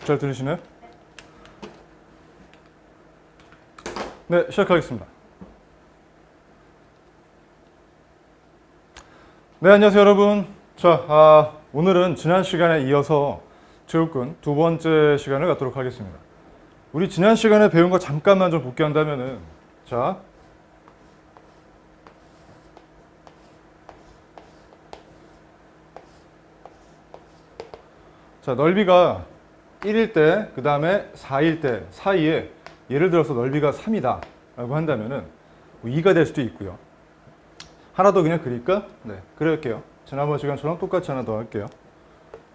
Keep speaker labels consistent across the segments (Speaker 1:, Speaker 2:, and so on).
Speaker 1: 잘 들으시나요? 네, 시작하겠습니다. 네, 안녕하세요 여러분. 자, 오늘은 지난 시간에 이어서 제곱근 두 번째 시간을 갖도록 하겠습니다. 우리 지난 시간에 배운 거 잠깐만 좀 복귀한다면은, 자, 넓이가 1일 때, 그 다음에 4일 때 사이에 예를 들어서 넓이가 3이다 라고 한다면은 2가 될 수도 있고요. 하나 더 그냥 그릴까? 네, 그럴게요. 지난번 시간처럼 똑같이 하나 더 할게요.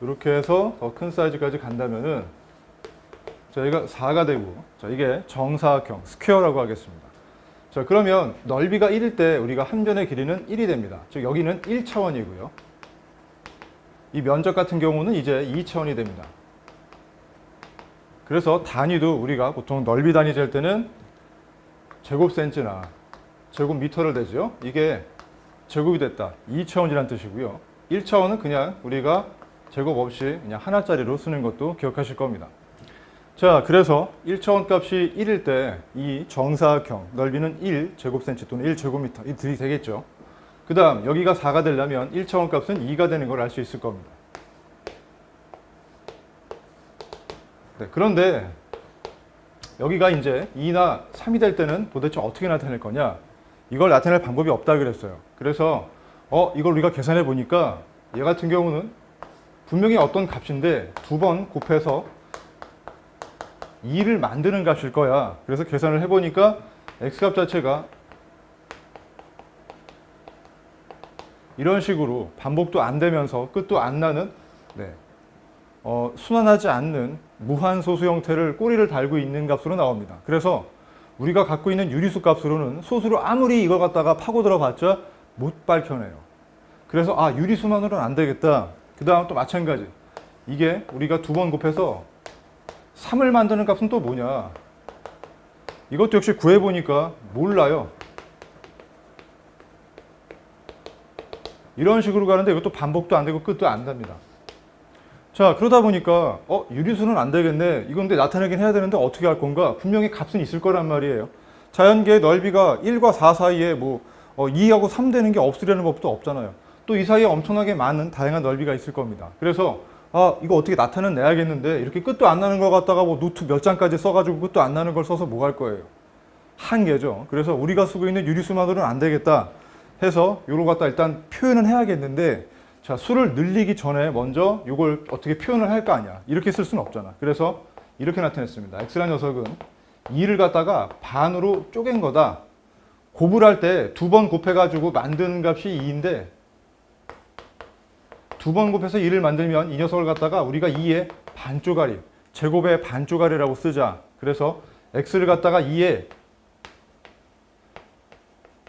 Speaker 1: 이렇게 해서 더 큰 사이즈까지 간다면은, 자, 얘가 4가 되고, 자, 이게 정사각형, 스퀘어라고 하겠습니다. 자, 그러면 넓이가 1일 때 우리가 한 변의 길이는 1이 됩니다. 즉, 여기는 1차원이고요. 이 면적 같은 경우는 이제 2차원이 됩니다. 그래서 단위도 우리가 보통 넓이 단위 잴 때는 제곱센치나 제곱미터를 대죠. 이게 제곱이 됐다. 2차원이라는 뜻이고요. 1차원은 그냥 우리가 제곱 없이 그냥 하나짜리로 쓰는 것도 기억하실 겁니다. 자, 그래서 1차원 값이 1일 때 이 정사각형 넓이는 1 제곱센치 또는 1 제곱미터 이 들이 되겠죠. 그 다음 여기가 4가 되려면 1차원 값은 2가 되는 걸 알 수 있을 겁니다. 네, 그런데 여기가 이제 2나 3이 될 때는 도대체 어떻게 나타낼 거냐? 이걸 나타낼 방법이 없다 그랬어요. 그래서 이걸 우리가 계산해 보니까 얘 같은 경우는 분명히 어떤 값인데 두 번 곱해서 2를 만드는 값일 거야. 그래서 계산을 해보니까 x값 자체가 이런 식으로 반복도 안 되면서 끝도 안 나는, 네, 순환하지 않는 무한소수 형태를 꼬리를 달고 있는 값으로 나옵니다. 그래서 우리가 갖고 있는 유리수 값으로는 소수로 아무리 이걸 갖다가 파고 들어봤자 못 밝혀내요. 그래서 유리수만으로는 안 되겠다. 그 다음 또 마찬가지. 이게 우리가 두 번 곱해서 3을 만드는 값은 또 뭐냐? 이것도 역시 구해보니까 몰라요. 이런 식으로 가는데 이것도 반복도 안 되고 끝도 안 납니다. 자, 그러다 보니까 유리수는 안 되겠네. 이건 근데 나타내긴 해야 되는데 어떻게 할 건가? 분명히 값은 있을 거란 말이에요. 자연계의 넓이가 1과 4 사이에 2하고 3 되는 게 없으려는 법도 없잖아요. 또 이 사이에 엄청나게 많은 다양한 넓이가 있을 겁니다. 그래서 이거 어떻게 나타내야겠는데 이렇게 끝도 안 나는 걸 갖다가 노트 몇 장까지 써가지고 끝도 안 나는 걸 써서 뭐 할 거예요? 한계죠. 그래서 우리가 쓰고 있는 유리수만으로는 안 되겠다 해서 요걸 갖다 일단 표현은 해야겠는데, 자, 수를 늘리기 전에 먼저 이걸 어떻게 표현을 할 거 아니야. 이렇게 쓸 수는 없잖아. 그래서 이렇게 나타냈습니다. x라는 녀석은 2를 갖다가 반으로 쪼갠 거다. 곱을 할 때 두 번 곱해가지고 만드는 값이 2인데 두 번 곱해서 2를 만들면 이 녀석을 갖다가 우리가 2의 반쪼가리, 제곱의 반쪼가리라고 쓰자. 그래서 x를 갖다가 2의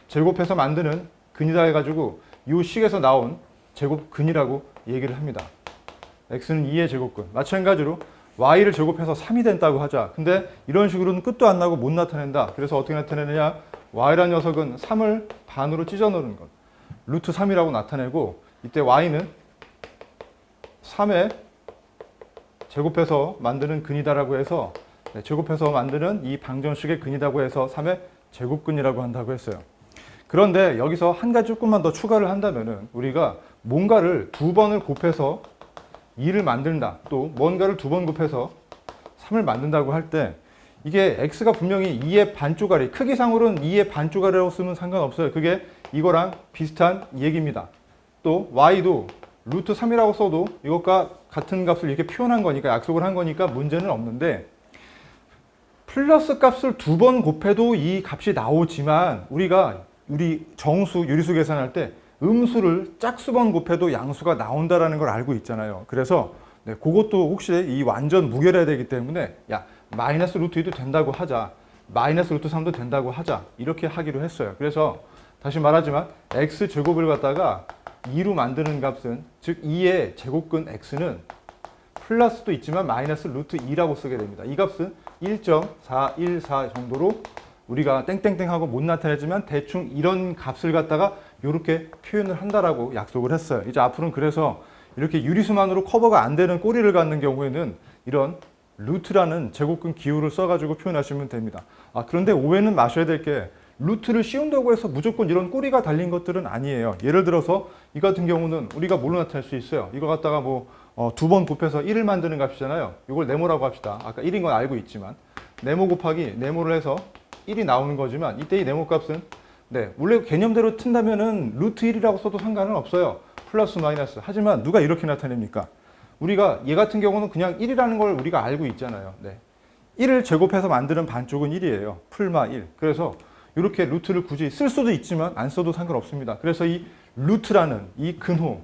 Speaker 1: 제곱해서 만드는 근이다 해가지고 이 식에서 나온 제곱근이라고 얘기를 합니다. x는 2의 제곱근. 마찬가지로 y를 제곱해서 3이 된다고 하자. 근데 이런 식으로는 끝도 안 나고 못 나타낸다. 그래서 어떻게 나타내느냐? y라는 녀석은 3을 반으로 찢어 놓는 것. 루트 3이라고 나타내고, 이때 y는 3의 제곱해서 만드는 근이다라고 해서, 제곱해서 만드는 이 방정식의 근이라고 해서 3의 제곱근이라고 한다고 했어요. 그런데 여기서 한 가지 조금만 더 추가를 한다면은 우리가 뭔가를 두 번을 곱해서 2를 만든다. 또 뭔가를 두 번 곱해서 3을 만든다고 할 때 이게 x가 분명히 2의 반쪼가리, 크기상으로는 2의 반쪼가리라고 쓰면 상관없어요. 그게 이거랑 비슷한 얘기입니다. 또 y도 루트 3이라고 써도 이것과 같은 값을 이렇게 표현한 거니까, 약속을 한 거니까 문제는 없는데, 플러스 값을 두 번 곱해도 이 값이 나오지만 우리 정수, 유리수 계산할 때 음수를 짝수번 곱해도 양수가 나온다라는 걸 알고 있잖아요. 그래서 그것도 혹시 이 완전 무결해야 되기 때문에 마이너스 루트 2도 된다고 하자. 마이너스 루트 3도 된다고 하자. 이렇게 하기로 했어요. 그래서 다시 말하지만 x제곱을 갖다가 2로 만드는 값은, 즉 2의 제곱근 x는 플러스도 있지만 마이너스 루트 2라고 쓰게 됩니다. 이 값은 1.414 정도로 우리가 땡땡땡하고 못 나타내지만 대충 이런 값을 갖다가 이렇게 표현을 한다라고 약속을 했어요. 이제 앞으로는 그래서 이렇게 유리수만으로 커버가 안 되는 꼬리를 갖는 경우에는 이런 루트라는 제곱근 기호를 써가지고 표현하시면 됩니다. 그런데 오해는 마셔야 될 게 루트를 씌운다고 해서 무조건 이런 꼬리가 달린 것들은 아니에요. 예를 들어서 이 같은 경우는 우리가 뭘로 나타낼 수 있어요? 이거 갖다가 뭐 두 번 곱해서 1을 만드는 값이잖아요. 이걸 네모라고 합시다. 아까 1인 건 알고 있지만 네모 곱하기 네모를 해서 1이 나오는 거지만 이때 이 네모 값은 원래 개념대로 튼다면은 루트 1이라고 써도 상관은 없어요. 플러스 마이너스. 하지만 누가 이렇게 나타냅니까? 우리가 얘 같은 경우는 그냥 1이라는 걸 우리가 알고 있잖아요. 1을 제곱해서 만드는 반쪽은 1이에요. 풀마 1. 그래서 이렇게 루트를 굳이 쓸 수도 있지만 안 써도 상관없습니다. 그래서 이 루트라는 이 근호,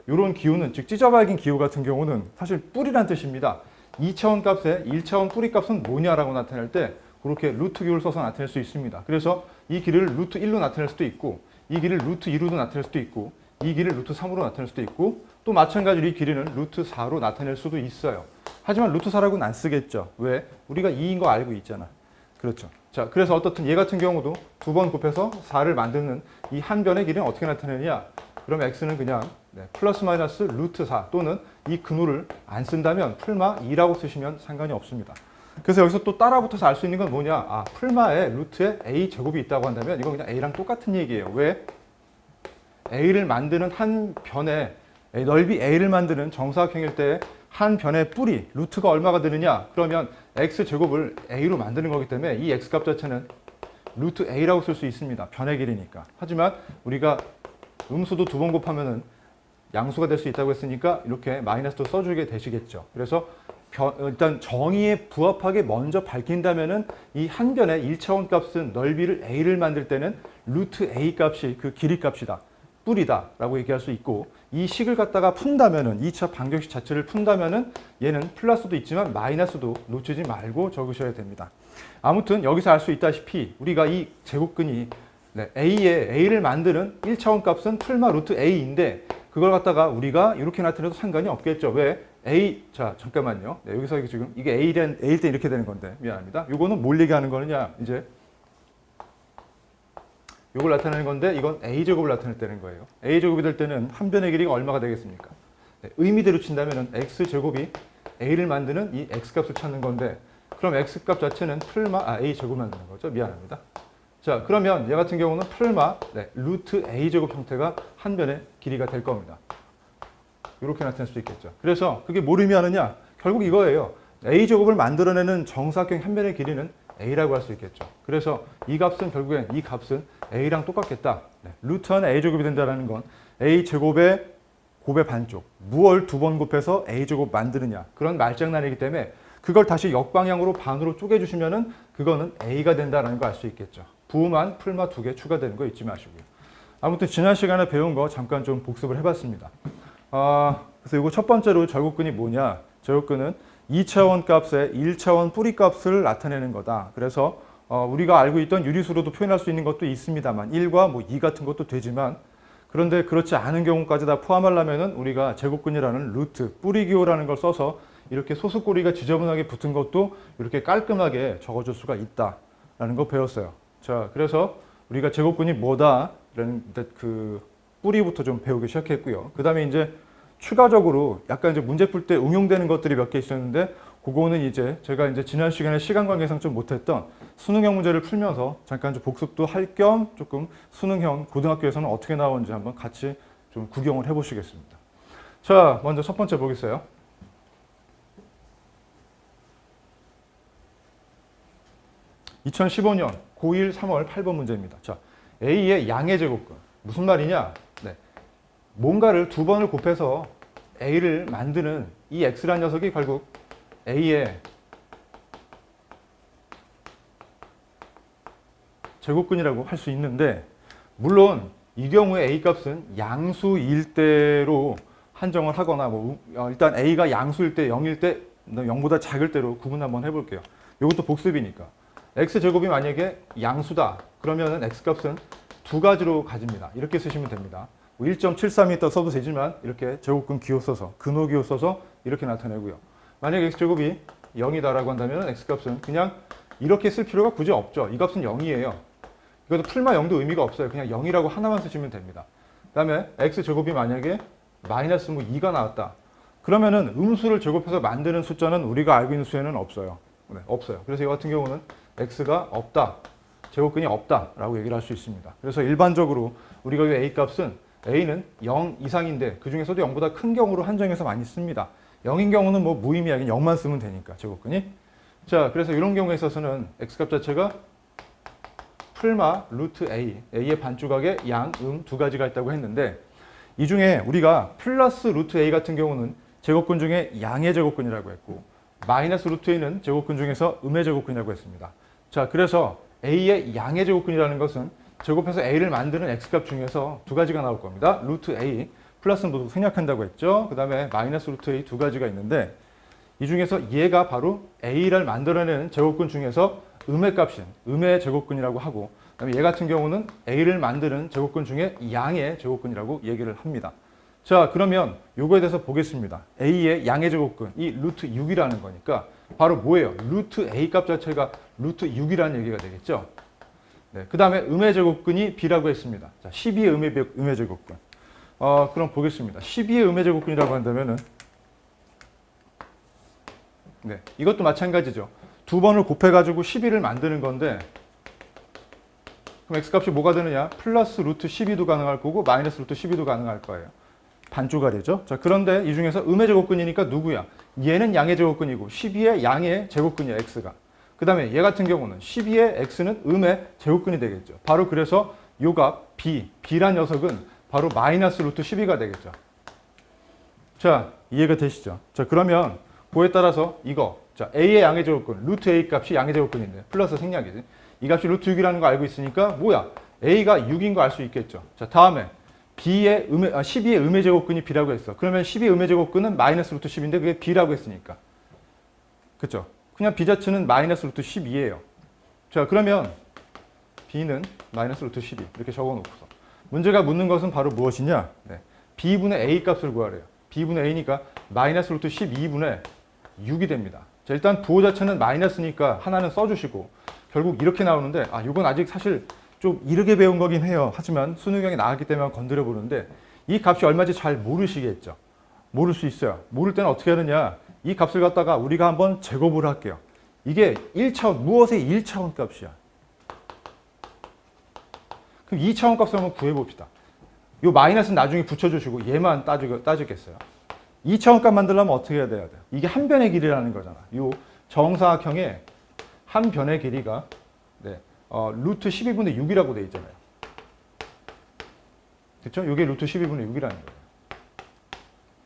Speaker 1: 이런 기호는, 즉 찢어박인 기호 같은 경우는 사실 뿌리란 뜻입니다. 2차원 값의 1차원 뿌리 값은 뭐냐라고 나타낼 때 그렇게 루트 기호를 써서 나타낼 수 있습니다. 그래서 이 길을 루트 1로 나타낼 수도 있고, 이 길을 루트 2로도 나타낼 수도 있고, 이 길을 루트 3으로 나타낼 수도 있고, 또 마찬가지로 이 길이는 루트 4로 나타낼 수도 있어요. 하지만 루트 4라고는 안 쓰겠죠. 왜? 우리가 2인 거 알고 있잖아. 그렇죠. 자, 그래서 어떻든 얘 같은 경우도 두 번 곱해서 4를 만드는 이 한 변의 길이는 어떻게 나타내느냐? 그럼 x는 그냥 플러스 마이너스 루트 4 또는 이 근호를 안 쓴다면 풀마 2라고 쓰시면 상관이 없습니다. 그래서 여기서 또 따라 붙어서 알 수 있는 건 뭐냐? 풀마에 루트에 a 제곱이 있다고 한다면 이건 그냥 a랑 똑같은 얘기예요. 왜? a를 만드는 한 변에 넓이 a를 만드는 정사각형일 때 한 변의 뿌리 루트가 얼마가 되느냐? 그러면 x 제곱을 a로 만드는 거기 때문에 이 x 값 자체는 루트 a라고 쓸 수 있습니다. 변의 길이니까. 하지만 우리가 음수도 두 번 곱하면은 양수가 될 수 있다고 했으니까 이렇게 마이너스도 써주게 되시겠죠. 그래서 일단 정의에 부합하게 먼저 밝힌다면은 이 한 변의 1차원 값은 넓이를 a를 만들 때는 루트 a 값이 그 길이 값이다. 뿌리다 라고 얘기할 수 있고, 이 식을 갖다가 푼다면은 2차 반격식 자체를 푼다면은 얘는 플러스도 있지만 마이너스도 놓치지 말고 적으셔야 됩니다. 아무튼 여기서 알 수 있다시피 우리가 이 제곱근이 a에 a를 만드는 1차원 값은 풀마 루트 a인데 그걸 갖다가 우리가 이렇게 나타내도 상관이 없겠죠. 왜? a, 자 잠깐만요. 여기서 지금 이게 a일 때 이렇게 되는 건데 미안합니다. 이거는 뭘 얘기하는 거느냐? 이제 이걸 나타내는 건데 이건 a제곱을 나타낼 거예요. a제곱이 될 때는 한 변의 길이가 얼마가 되겠습니까? 의미대로 친다면 x제곱이 a를 만드는 이 x값을 찾는 건데 그럼 x값 자체는 풀마 a제곱 만드는 거죠. 미안합니다. 자, 그러면 얘 같은 경우는 풀마 루트 a제곱 형태가 한 변의 길이가 될 겁니다. 이렇게 나타낼 수 있겠죠. 그래서 그게 뭘 의미하느냐? 결국 이거예요. a제곱을 만들어내는 정사각형 한 변의 길이는 a라고 할 수 있겠죠. 그래서 이 값은 결국엔 이 값은 a랑 똑같겠다. 루트 안에 a제곱이 된다는 건 a제곱의 곱의 반쪽, 무얼 두 번 곱해서 a제곱 만드느냐. 그런 말장난이기 때문에 그걸 다시 역방향으로 반으로 쪼개주시면은 그거는 a가 된다는 거 알 수 있겠죠. 부호만 풀마 2개 추가되는 거 잊지 마시고요. 아무튼 지난 시간에 배운 거 잠깐 좀 복습을 해봤습니다. 그래서 이거 첫 번째로 제곱근이 뭐냐? 제곱근은 2차원 값의 1차원 뿌리 값을 나타내는 거다. 그래서 우리가 알고 있던 유리수로도 표현할 수 있는 것도 있습니다만 1과 뭐 2 같은 것도 되지만 그런데 그렇지 않은 경우까지 다 포함하려면은 우리가 제곱근이라는 루트, 뿌리 기호라는 걸 써서 이렇게 소수꼬리가 지저분하게 붙은 것도 이렇게 깔끔하게 적어줄 수가 있다라는 거 배웠어요. 자, 그래서 우리가 제곱근이 뭐다라는 그 뿌리부터 좀 배우기 시작했고요. 그 다음에 이제 추가적으로 약간 이제 문제 풀 때 응용되는 것들이 몇 개 있었는데 그거는 이제 제가 이제 지난 시간에 시간 관계상 좀 못했던 수능형 문제를 풀면서 잠깐 좀 복습도 할 겸 조금 수능형 고등학교에서는 어떻게 나오는지 한번 같이 좀 구경을 해보시겠습니다. 자, 먼저 첫 번째 보겠어요. (2015년) 고1 3월 8번 문제입니다. 자, A의 양의 제곱근. 무슨 말이냐? 뭔가를 두 번을 곱해서 A를 만드는 이 X라는 녀석이 결국 A의 제곱근이라고 할 수 있는데 물론 이 경우에 A 값은 양수일 때로 한정을 하거나 일단 A가 양수일 때 0일 때 0보다 작을 때로 구분 한번 해볼게요. 이것도 복습이니까. X제곱이 만약에 양수다. 그러면 X값은 두 가지로 가집니다. 이렇게 쓰시면 됩니다. 1.73m 써도 되지만 이렇게 제곱근 기호 써서 근호 기호 써서 이렇게 나타내고요. 만약에 X제곱이 0이다라고 한다면 X값은 그냥 이렇게 쓸 필요가 굳이 없죠. 이 값은 0이에요. 이것도 풀마 0도 의미가 없어요. 그냥 0이라고 하나만 쓰시면 됩니다. 그 다음에 X제곱이 만약에 마이너스 2가 나왔다. 그러면은 음수를 제곱해서 만드는 숫자는 우리가 알고 있는 수에는 없어요. 네, 없어요. 그래서 이 같은 경우는 x가 없다. 제곱근이 없다라고 얘기를 할 수 있습니다. 그래서 일반적으로 우리가 이 a 값은 a는 0 이상인데 그 중에서도 0보다 큰 경우로 한정해서 많이 씁니다. 0인 경우는 뭐 무의미하게 0만 쓰면 되니까 제곱근이. 자, 그래서 이런 경우에 있어서는 x값 자체가 풀마 루트 a, a의 반조각에 양, 두 가지가 있다고 했는데 이 중에 우리가 플러스 루트 a 같은 경우는 제곱근 중에 양의 제곱근이라고 했고 마이너스 루트 a는 제곱근 중에서 음의 제곱근이라고 했습니다. 자, 그래서 a의 양의 제곱근이라는 것은 제곱해서 a를 만드는 x값 중에서 두 가지가 나올 겁니다. 루트 a, 플러스는 모두 생략한다고 했죠. 그 다음에 마이너스 루트 a 두 가지가 있는데 이 중에서 얘가 바로 a를 만들어내는 제곱근 중에서 음의 값인 음의 제곱근이라고 하고 그다음에 얘 같은 경우는 a를 만드는 제곱근 중에 양의 제곱근이라고 얘기를 합니다. 자, 그러면 요거에 대해서 보겠습니다. a의 양의 제곱근, 이 루트 6이라는 거니까 바로 뭐예요? 루트 a 값 자체가 루트 6이라는 얘기가 되겠죠. 네, 그 다음에 음의 제곱근이 b라고 했습니다. 자, 12의 음의 제곱근. 그럼 보겠습니다. 12의 음의 제곱근이라고 한다면은 네, 이것도 마찬가지죠. 두 번을 곱해가지고 12를 만드는 건데 그럼 x값이 뭐가 되느냐? 플러스 루트 12도 가능할 거고 마이너스 루트 12도 가능할 거예요. 반조각이죠. 자, 그런데 이 중에서 음의 제곱근이니까 누구야? 얘는 양의 제곱근이고 12의 양의 제곱근이야, x가. 그 다음에 얘 같은 경우는 12의 x는 음의 제곱근이 되겠죠. 바로 그래서 요 값 b란 녀석은 바로 마이너스 루트 12가 되겠죠. 자, 이해가 되시죠? 자, 그러면 그에 따라서 이거 자, a의 양의 제곱근, 루트 a 값이 양의 제곱근인데 플러스 생략이지. 이 값이 루트 6이라는 거 알고 있으니까 뭐야? a가 6인 거 알 수 있겠죠. 자, 다음에 b의 12의 음의 제곱근이 b라고 했어. 그러면 12의 음의 제곱근은 마이너스 루트 10인데 그게 b라고 했으니까. 그쵸? 그냥 b 자체는 마이너스 루트 12예요. 자, 그러면 b는 마이너스 루트 12 이렇게 적어놓고서 문제가 묻는 것은 바로 무엇이냐? 네. b분의 a 값을 구하래요. b분의 a니까 마이너스 루트 12분의 6이 됩니다. 자, 일단 부호 자체는 마이너스니까 하나는 써주시고 결국 이렇게 나오는데 이건 아직 사실 좀 이르게 배운 거긴 해요. 하지만 수능형이 나왔기 때문에 건드려 보는데 이 값이 얼마인지 잘 모르시겠죠. 모를 수 있어요. 모를 때는 어떻게 하느냐. 이 값을 갖다가 우리가 한번 제곱을 할게요. 이게 1차원, 무엇의 1차원 값이야. 그럼 2차원 값을 한번 구해봅시다. 이 마이너스는 나중에 붙여주시고 얘만 따지겠어요. 2차원 값 만들려면 어떻게 해야 돼요? 이게 한 변의 길이라는 거잖아. 이 정사각형의 한 변의 길이가 네, 루트 12분의 6이라고 돼 있잖아요. 그렇죠? 이게 루트 12분의 6이라는 거예요.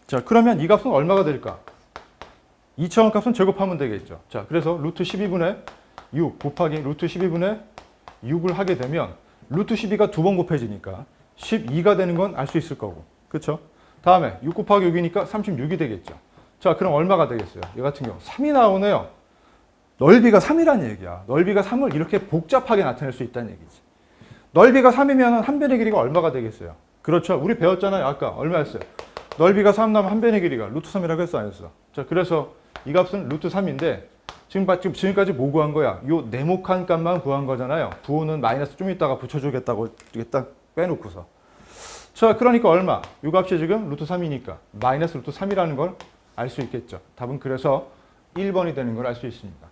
Speaker 1: 자, 그러면 이 값은 얼마가 될까? 2차원 값은 제곱하면 되겠죠. 자, 그래서 루트 12분의 6 곱하기 루트 12분의 6을 하게 되면 루트 12가 두 번 곱해지니까 12가 되는 건 알 수 있을 거고. 그렇죠? 다음에 6 곱하기 6이니까 36이 되겠죠. 자, 그럼 얼마가 되겠어요? 이 같은 경우 3이 나오네요. 넓이가 3이라는 얘기야. 넓이가 3을 이렇게 복잡하게 나타낼 수 있다는 얘기지. 넓이가 3이면 한 변의 길이가 얼마가 되겠어요? 그렇죠. 우리 배웠잖아요. 아까 얼마였어요? 넓이가 3 나면 한 변의 길이가 루트 3이라고 했어, 안 했어? 자, 그래서 이 값은 루트 3인데 지금까지 뭐 구한 거야? 요 네모칸 값만 구한 거잖아요. 부호는 마이너스 좀 이따가 붙여주겠다고 이렇게 딱 빼놓고서. 자, 그러니까 얼마? 요 값이 지금 루트 3이니까 마이너스 루트 3이라는 걸 알 수 있겠죠. 답은 그래서 1번이 되는 걸 알 수 있습니다.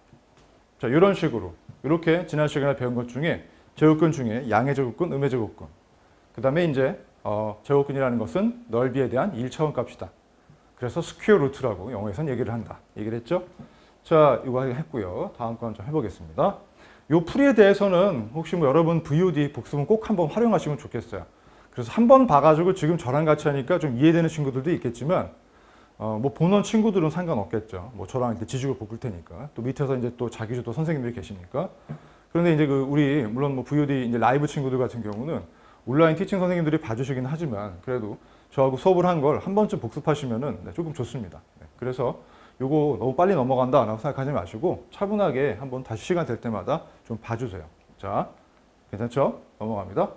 Speaker 1: 자, 이런 식으로 이렇게 지난 시간에 배운 것 중에 제곱근 중에 양의 제곱근, 음의 제곱근. 그 다음에 이제 제곱근이라는 것은 넓이에 대한 1차원 값이다. 그래서 스퀘어 루트라고 영어에서는 얘기를 한다. 얘기를 했죠. 자, 이거 했고요. 다음 거 좀 해보겠습니다. 이 풀이에 대해서는 혹시 뭐 여러분 VOD 복습은 꼭 한번 활용하시면 좋겠어요. 그래서 한번 봐가지고 지금 저랑 같이 하니까 좀 이해되는 친구들도 있겠지만 뭐 보는 친구들은 상관없겠죠. 뭐 저랑 이렇게 지식을 볶을 테니까. 또 밑에서 이제 또 자기주도 선생님들이 계시니까. 그런데 이제 우리 물론 뭐 VOD 이제 라이브 친구들 같은 경우는 온라인 티칭 선생님들이 봐주시긴 하지만 그래도 저하고 수업을 한 걸 한 번쯤 복습하시면은 네, 조금 좋습니다. 네, 그래서 요거 너무 빨리 넘어간다라고 생각하지 마시고 차분하게 한번 다시 시간 될 때마다 좀 봐주세요. 자, 괜찮죠? 넘어갑니다.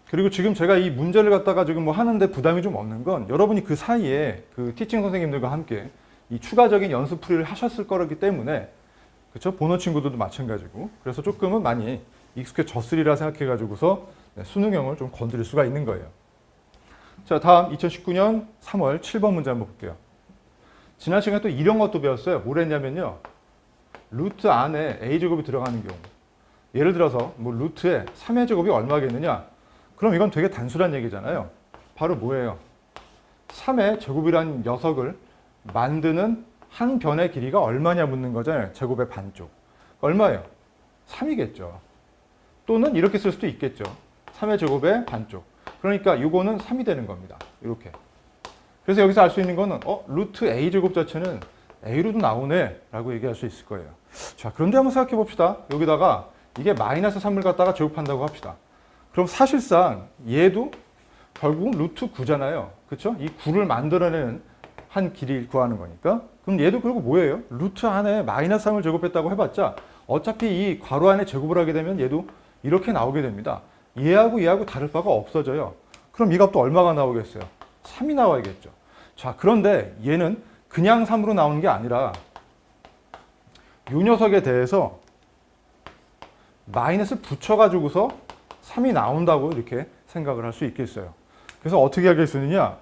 Speaker 1: 그리고 지금 제가 이 문제를 갖다가 지금 뭐 하는데 부담이 좀 없는 건 여러분이 그 사이에 그 티칭 선생님들과 함께 이 추가적인 연습 풀이를 하셨을 거기 때문에 그렇죠? 보는 친구들도 마찬가지고 그래서 조금은 많이 익숙해졌으리라 생각해가지고서 수능형을 좀 건드릴 수가 있는 거예요. 자, 다음 2019년 3월 7번 문제 한번 볼게요. 지난 시간에 또 이런 것도 배웠어요. 뭘 했냐면요. 루트 안에 a제곱이 들어가는 경우. 예를 들어서 뭐 루트에 3의 제곱이 얼마겠느냐? 그럼 이건 되게 단순한 얘기잖아요. 바로 뭐예요? 3의 제곱이라는 녀석을 만드는 한 변의 길이가 얼마냐 묻는 거잖아요. 제곱의 반쪽. 얼마예요? 3이겠죠. 또는 이렇게 쓸 수도 있겠죠. 3의 제곱의 반쪽. 그러니까 이거는 3이 되는 겁니다. 이렇게. 그래서 여기서 알 수 있는 거는 루트 a제곱 자체는 a로도 나오네 라고 얘기할 수 있을 거예요. 자, 그런데 한번 생각해 봅시다. 여기다가 이게 마이너스 3을 갖다가 제곱한다고 합시다. 그럼 사실상 얘도 결국 루트 9잖아요. 그렇죠? 이 9를 만들어내는 한 길이를 구하는 거니까. 그럼 얘도 결국 뭐예요? 루트 안에 마이너스 3을 제곱했다고 해봤자 어차피 이 괄호 안에 제곱을 하게 되면 얘도 이렇게 나오게 됩니다. 얘하고 다를 바가 없어져요. 그럼 이 값도 얼마가 나오겠어요? 3이 나와야겠죠. 자, 그런데 얘는 그냥 3으로 나오는 게 아니라 이 녀석에 대해서 마이너스를 붙여가지고서 3이 나온다고 이렇게 생각을 할 수 있겠어요. 그래서 어떻게 하겠느냐?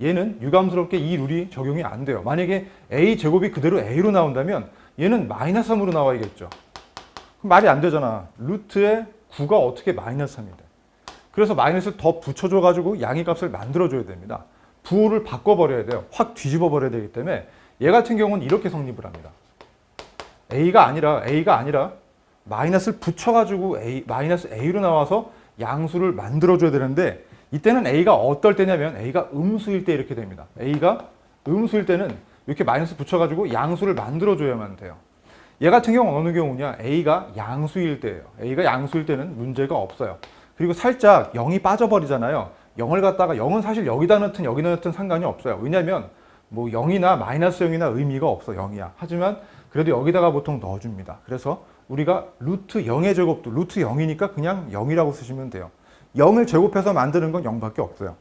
Speaker 1: 얘는 유감스럽게 이 룰이 적용이 안 돼요. 만약에 a제곱이 그대로 a로 나온다면 얘는 마이너스 3으로 나와야겠죠. 그럼 말이 안 되잖아. 루트에 9가 어떻게 마이너스 3이 돼? 그래서 마이너스를 더 붙여줘가지고 양의 값을 만들어줘야 됩니다. 부호를 바꿔버려야 돼요. 확 뒤집어 버려야 되기 때문에 얘 같은 경우는 이렇게 성립을 합니다. a가 아니라 마이너스를 붙여가지고 마이너스 a로 나와서 양수를 만들어줘야 되는데 이때는 a가 어떨 때냐면 a가 음수일 때 이렇게 됩니다. a가 음수일 때는 이렇게 마이너스 붙여가지고 양수를 만들어줘야만 돼요. 얘 같은 경우는 어느 경우냐? a가 양수일 때예요. a가 양수일 때는 문제가 없어요. 그리고 살짝 0이 빠져버리잖아요. 0을 갖다가 0은 사실 여기다 넣든 상관이 없어요. 왜냐하면 뭐 0이나 마이너스 0이나 의미가 없어. 0이야. 하지만 그래도 여기다가 보통 넣어줍니다. 그래서 우리가 루트 0의 제곱도 루트 0이니까 그냥 0이라고 쓰시면 돼요. 0을 제곱해서 만드는 건 0밖에 없어요.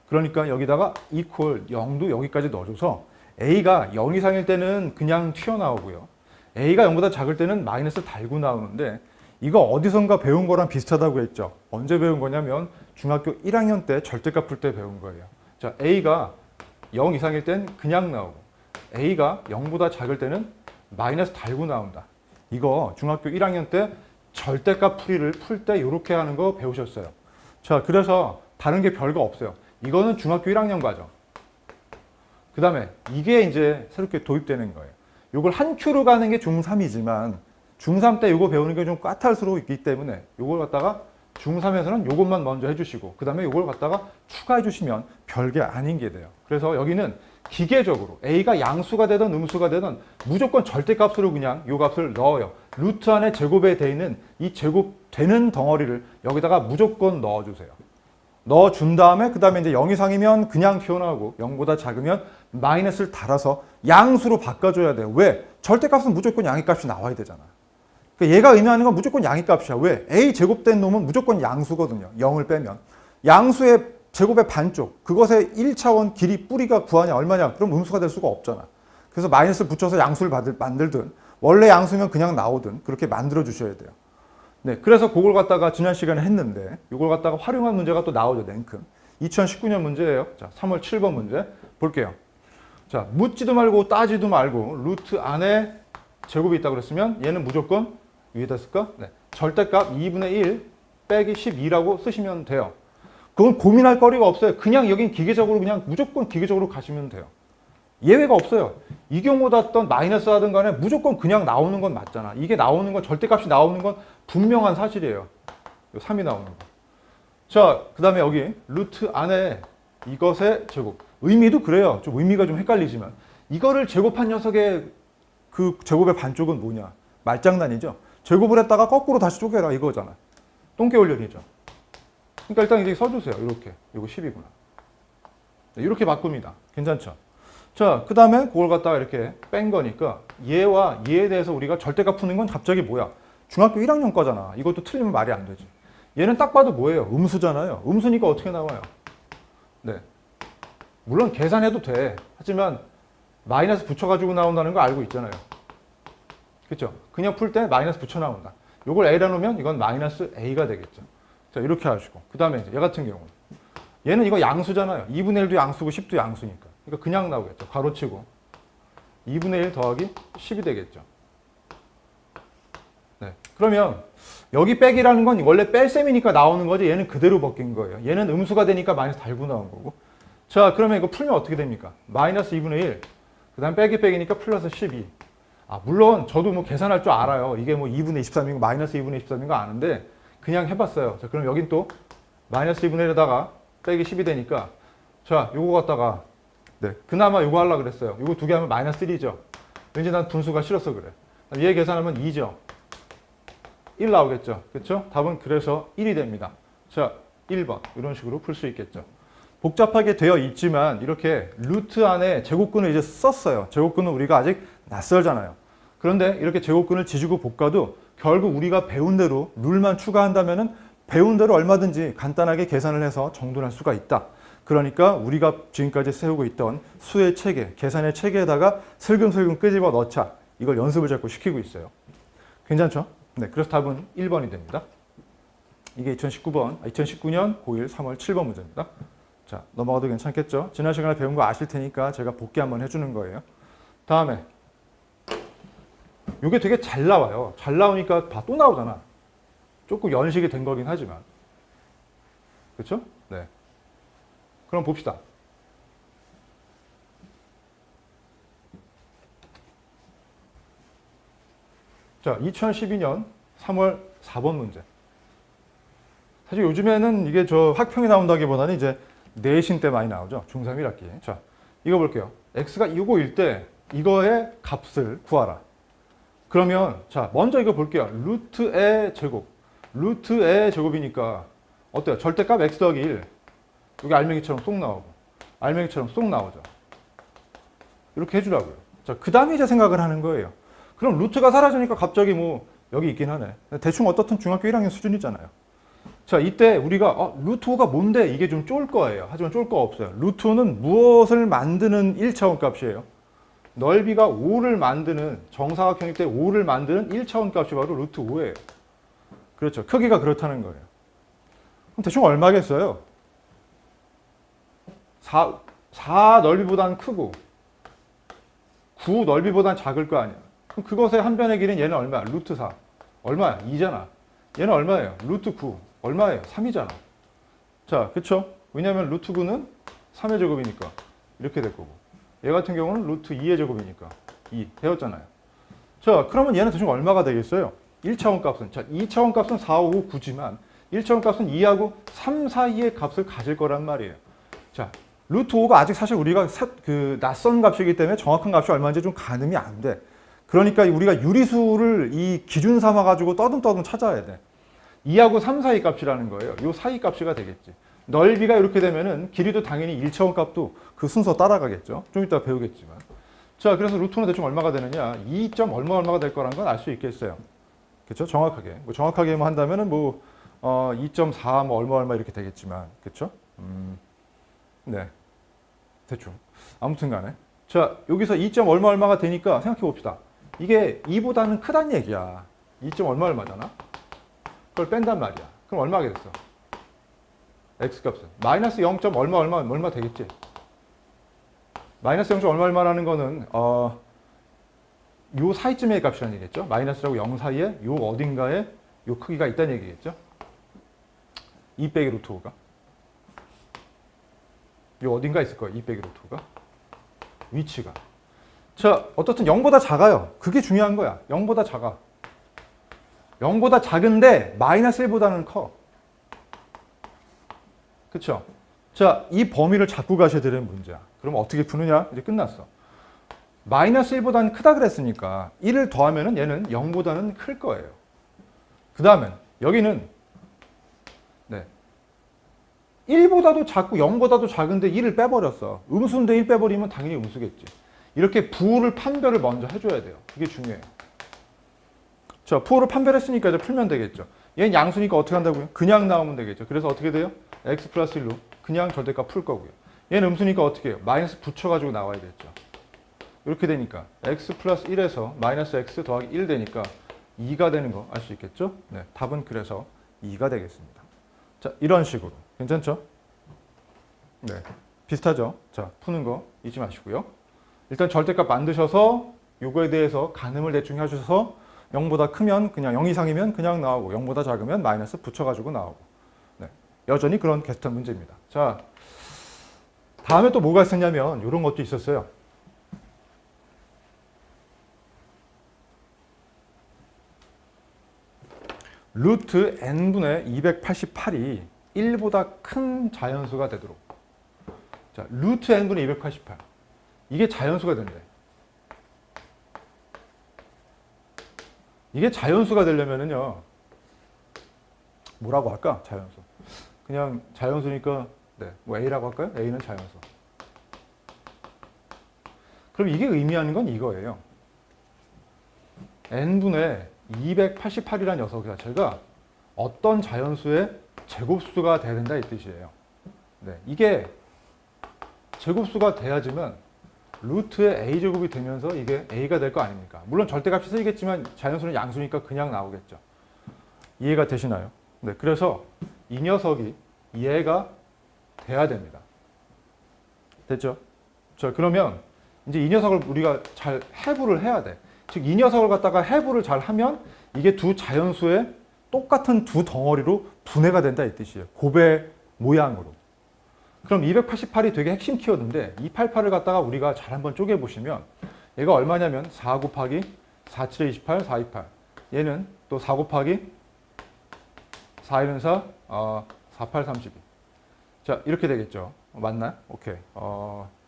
Speaker 1: 그러니까 여기다가 equal 0도 여기까지 넣어줘서 a가 0 이상일 때는 그냥 튀어나오고요. a가 0보다 작을 때는 마이너스 달고 나오는데 이거 어디선가 배운 거랑 비슷하다고 했죠. 언제 배운 거냐면 중학교 1학년 때 절대값 풀 때 배운 거예요. 자, a가 0 이상일 땐 그냥 나오고 a가 0보다 작을 때는 마이너스 달고 나온다. 이거 중학교 1학년 때 절대값 풀이를 풀 때 이렇게 하는 거 배우셨어요. 자, 그래서 다른 게 별거 없어요. 이거는 중학교 1학년 과정. 그 다음에 이게 이제 새롭게 도입되는 거예요. 이걸 한 큐로 가는 게 중3이지만 중3 때 이거 배우는 게 좀 까탈스러웠기 때문에 이걸 갖다가 중3에서는 이것만 먼저 해주시고 그 다음에 이걸 갖다가 추가해 주시면 별게 아닌 게 돼요. 그래서 여기는 기계적으로 a가 양수가 되든 음수가 되든 무조건 절대값으로 그냥 이 값을 넣어요. 루트 안에 제곱에 돼 있는 이 제곱되는 덩어리를 여기다가 무조건 넣어주세요. 넣어준 다음에 그 다음에 이제 0 이상이면 그냥 튀어나오고 0보다 작으면 마이너스를 달아서 양수로 바꿔줘야 돼요. 왜? 절대값은 무조건 양의 값이 나와야 되잖아. 그러니까 얘가 의미하는 건 무조건 양의 값이야. 왜? a 제곱된 놈은 무조건 양수거든요. 0을 빼면. 양수의 제곱의 반쪽, 그것의 1차원 길이 뿌리가 구하냐 얼마냐? 그럼 음수가 될 수가 없잖아. 그래서 마이너스를 붙여서 양수를 만들든 원래 양수면 그냥 나오든 그렇게 만들어 주셔야 돼요. 네, 그래서 그걸 갖다가 지난 시간에 했는데 이걸 갖다가 활용한 문제가 또 나오죠. 냉큼. 2019년 문제예요. 자, 3월 7번 문제 볼게요. 자, 묻지도 말고 따지도 말고 루트 안에 제곱이 있다고 그랬으면 얘는 무조건 위에다 쓸까? 네. 절대값 2분의 1 빼기 12라고 쓰시면 돼요. 그건 고민할 거리가 없어요. 그냥 여긴 기계적으로 그냥 무조건 기계적으로 가시면 돼요. 예외가 없어요. 이 경우다 어떤 마이너스 하든 간에 무조건 그냥 나오는 건 맞잖아. 이게 나오는 건 절대값이 나오는 건 분명한 사실이에요. 3이 나오는 거. 자, 그 다음에 여기 루트 안에 이것의 제곱. 의미도 그래요. 좀 의미가 좀 헷갈리지만 이거를 제곱한 녀석의 그 제곱의 반쪽은 뭐냐? 말장난이죠. 제곱을 했다가 거꾸로 다시 쪼개라 이거잖아. 똥개올련이죠. 그러니까 일단 이제 써주세요. 이렇게. 이거 10이구나. 네, 이렇게 바꿉니다. 괜찮죠? 자, 그 다음에 그걸 갖다가 이렇게 뺀 거니까 얘와 얘에 대해서 우리가 절대값 푸는 건 갑자기 뭐야? 중학교 1학년 거잖아. 이것도 틀리면 말이 안 되지. 얘는 딱 봐도 뭐예요? 음수잖아요. 음수니까 어떻게 나와요? 네. 물론 계산해도 돼. 하지만 마이너스 붙여가지고 나온다는 거 알고 있잖아요. 그렇죠? 그냥 풀 때 마이너스 붙여 나온다. 요걸 a라 놓으면 이건 마이너스 a가 되겠죠. 자, 이렇게 하시고. 그 다음에 얘 같은 경우는. 얘는 이거 양수잖아요. 2분의 1도 양수고 10도 양수니까. 그러니까 그냥 나오겠죠. 가로치고. 2분의 1 더하기 10이 되겠죠. 네. 그러면 여기 빼기라는 건 원래 뺄셈이니까 나오는 거지 얘는 그대로 벗긴 거예요. 얘는 음수가 되니까 마이너스 달고 나온 거고. 자, 그러면 이거 풀면 어떻게 됩니까? 마이너스 2분의 1. 그 다음 빼기니까 플러스 12. 아, 물론 저도 뭐 계산할 줄 알아요. 이게 뭐 2분의 23이고 마이너스 2분의 23인 거 아는데 그냥 해봤어요. 자, 그럼 여긴 또 마이너스 2분의 1에다가 빼기 10이 되니까 자, 요거 갖다가 네, 그나마 요거 하려고 그랬어요. 요거 두 개 하면 마이너스 1이죠. 왠지 난 분수가 싫어서 그래. 얘 계산하면 2죠. 1 나오겠죠. 그렇죠? 답은 그래서 1이 됩니다. 자, 1번 이런 식으로 풀 수 있겠죠. 복잡하게 되어 있지만 이렇게 루트 안에 제곱근을 이제 썼어요. 제곱근은 우리가 아직 낯설잖아요. 그런데 이렇게 제곱근을 지지고 볶아도 결국 우리가 배운 대로 룰만 추가한다면은 배운 대로 얼마든지 간단하게 계산을 해서 정돈할 수가 있다. 그러니까 우리가 지금까지 세우고 있던 수의 체계, 계산의 체계에다가 슬금슬금 끄집어 넣자. 이걸 연습을 자꾸 시키고 있어요. 괜찮죠? 네, 그래서 답은 1번이 됩니다. 이게 2019년 고1 3월 7번 문제입니다. 자, 넘어가도 괜찮겠죠? 지난 시간에 배운 거 아실 테니까 제가 복기 한번 해주는 거예요. 다음에 이게 되게 잘 나와요. 잘 나오니까 또 나오잖아. 조금 연식이 된 거긴 하지만. 그렇죠? 네. 그럼 봅시다. 자, 2012년 3월 4번 문제. 사실 요즘에는 이게 저 학평이 나온다기보다는 이제 내신 때 많이 나오죠. 중3 1학기. 자, 이거 볼게요. x가 이거일 때 이거의 값을 구하라. 그러면 자, 먼저 이거 볼게요. 루트의 제곱. 루트의 제곱이니까 어때요? 절대값 x 더하기 1. 여기 알맹이처럼 쏙 나오고 알맹이처럼 쏙 나오죠. 이렇게 해주라고요. 자, 그 다음에 이제 생각을 하는 거예요. 그럼 루트가 사라지니까 갑자기 뭐 여기 있긴 하네. 대충 어떻든 중학교 1학년 수준이잖아요. 자, 이때 우리가 루트 5가 뭔데? 이게 좀 쫄 거예요. 하지만 쫄 거 없어요. 루트 5는 무엇을 만드는 1차원 값이에요? 넓이가 5를 만드는 정사각형일 때 5를 만드는 1차원 값이 바로 루트 5예요. 그렇죠. 크기가 그렇다는 거예요. 그럼 대충 얼마겠어요? 4 넓이보다는 크고 9 넓이보다는 작을 거 아니야. 그럼 그것의 한 변의 길이는 얘는 얼마야? 루트 4. 얼마야? 2잖아. 얘는 얼마예요? 루트 9. 얼마예요? 3이잖아. 자, 그쵸? 왜냐면 루트 9는 3의 제곱이니까 이렇게 될 거고 얘 같은 경우는 루트 2의 제곱이니까 2 되었잖아요. 자, 그러면 얘는 대충 얼마가 되겠어요? 1차원 값은, 자, 2차원 값은 4, 5, 9지만 1차원 값은 2하고 3 사이의 값을 가질 거란 말이에요. 자, 루트 5가 아직 사실 우리가 낯선 값이기 때문에 정확한 값이 얼마인지 좀 가늠이 안 돼. 그러니까 우리가 유리수를 이 기준 삼아가지고 떠듬떠듬 찾아야 돼. 2하고 3 사이 값이라는 거예요. 이 사이 값이가 되겠지. 넓이가 이렇게 되면은 길이도 당연히 1차원 값도 그 순서 따라가겠죠. 좀 이따 배우겠지만. 자, 그래서 루트는 대충 얼마가 되느냐. 2. 얼마가 될 거라는 건 알 수 있겠어요. 그렇죠? 정확하게. 뭐 정확하게 뭐 한다면은 뭐 2.4 뭐 얼마 이렇게 되겠지만. 그렇죠? 네. 대충. 아무튼 간에. 자, 여기서 2. 얼마가 되니까 생각해 봅시다. 이게 2보다는 크단 얘기야. 2. 얼마잖아? 그걸 뺀단 말이야. 그럼 얼마가 됐어? x값은. 마이너스 0. 얼마 되겠지? 마이너스 0. 얼마라는 거는 요 사이쯤의 값이라는 얘기겠죠? 마이너스라고 0 사이에 요 어딘가에 요 크기가 있다는 얘기겠죠? 2 빼기 루트 5가. 요 어딘가 있을 거예요. 2 빼기 루트 5가. 위치가. 자, 어떻든 0보다 작아요. 그게 중요한 거야. 0보다 작아. 0보다 작은데 마이너스 1보다는 커. 그쵸? 자, 이 범위를 잡고 가셔야 되는 문제야. 그럼 어떻게 푸느냐? 이제 끝났어. 마이너스 1보다는 크다 그랬으니까 1을 더하면은 얘는 0보다는 클 거예요. 그 다음엔 여기는 네, 1보다도 작고 0보다도 작은데 1을 빼버렸어. 음수인데 1 빼버리면 당연히 음수겠지. 이렇게 부호를 판별을 먼저 해줘야 돼요. 그게 중요해요. 자, 부호를 판별했으니까 이제 풀면 되겠죠. 얘는 양수니까 어떻게 한다고요? 그냥 나오면 되겠죠. 그래서 어떻게 돼요? x 플러스 1로 그냥 절대값 풀 거고요. 얘는 음수니까 어떻게 해요? 마이너스 붙여가지고 나와야겠죠. 이렇게 되니까 x 플러스 1에서 마이너스 x 더하기 1 되니까 2가 되는 거 알 수 있겠죠? 네, 답은 그래서 2가 되겠습니다. 자, 이런 식으로. 괜찮죠? 네, 비슷하죠? 자, 푸는 거 잊지 마시고요. 일단 절대값 만드셔서 요거에 대해서 가늠을 대충 해주셔서 0보다 크면 그냥 0 이상이면 그냥 나오고 0보다 작으면 마이너스 붙여가지고 나오고. 네, 여전히 그런 개수탄 문제입니다. 자, 다음에 또 뭐가 있었냐면 이런 것도 있었어요. 루트 n분의 288이 1보다 큰 자연수가 되도록. 자, 루트 n분의 288. 이게 자연수가 된대. 이게 자연수가 되려면은요, 뭐라고 할까? 자연수. 그냥 자연수니까, 네, 뭐 A라고 할까요? A는 자연수. 그럼 이게 의미하는 건 이거예요. n분의 288이라는 녀석 자체가 어떤 자연수의 제곱수가 돼야 된다 이 뜻이에요. 네, 이게 제곱수가 돼야지만 루트의 a제곱이 되면서 이게 a가 될 거 아닙니까? 물론 절대값이 쓰이겠지만 자연수는 양수니까 그냥 나오겠죠. 이해가 되시나요? 네, 그래서 이 녀석이 이해가 돼야 됩니다. 됐죠? 자, 그러면 이제 이 녀석을 우리가 잘 해부를 해야 돼. 즉, 이 녀석을 갖다가 해부를 잘 하면 이게 두 자연수의 똑같은 두 덩어리로 분해가 된다 이 뜻이에요. 곱의 모양으로. 그럼 288이 되게 핵심 키워드인데 288을 갖다가 우리가 잘 한번 쪼개보시면 얘가 얼마냐면 4 곱하기 4, 7에 28, 4, 28. 얘는 또 4 곱하기 4, 1은 4, 4, 8, 32. 자, 이렇게 되겠죠. 맞나요? 오케이.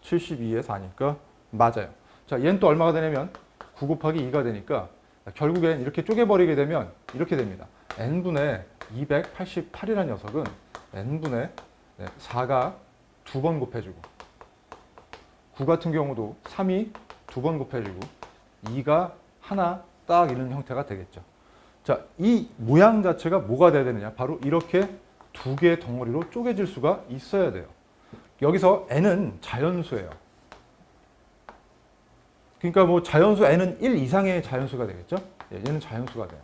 Speaker 1: 72에 4니까 맞아요. 자, 얘는 또 얼마가 되냐면 9 곱하기 2가 되니까 결국엔 이렇게 쪼개버리게 되면 이렇게 됩니다. n분의 288이라는 녀석은 n분의 4가 2번 곱해주고 9 같은 경우도 3이 2번 곱해주고 2가 하나 딱 이런 형태가 되겠죠. 자, 이 모양 자체가 뭐가 돼야 되느냐? 바로 이렇게 두 개의 덩어리로 쪼개질 수가 있어야 돼요. 여기서 n은 자연수예요. 그러니까 뭐 자연수 n은 1 이상의 자연수가 되겠죠? 얘는 자연수가 돼요.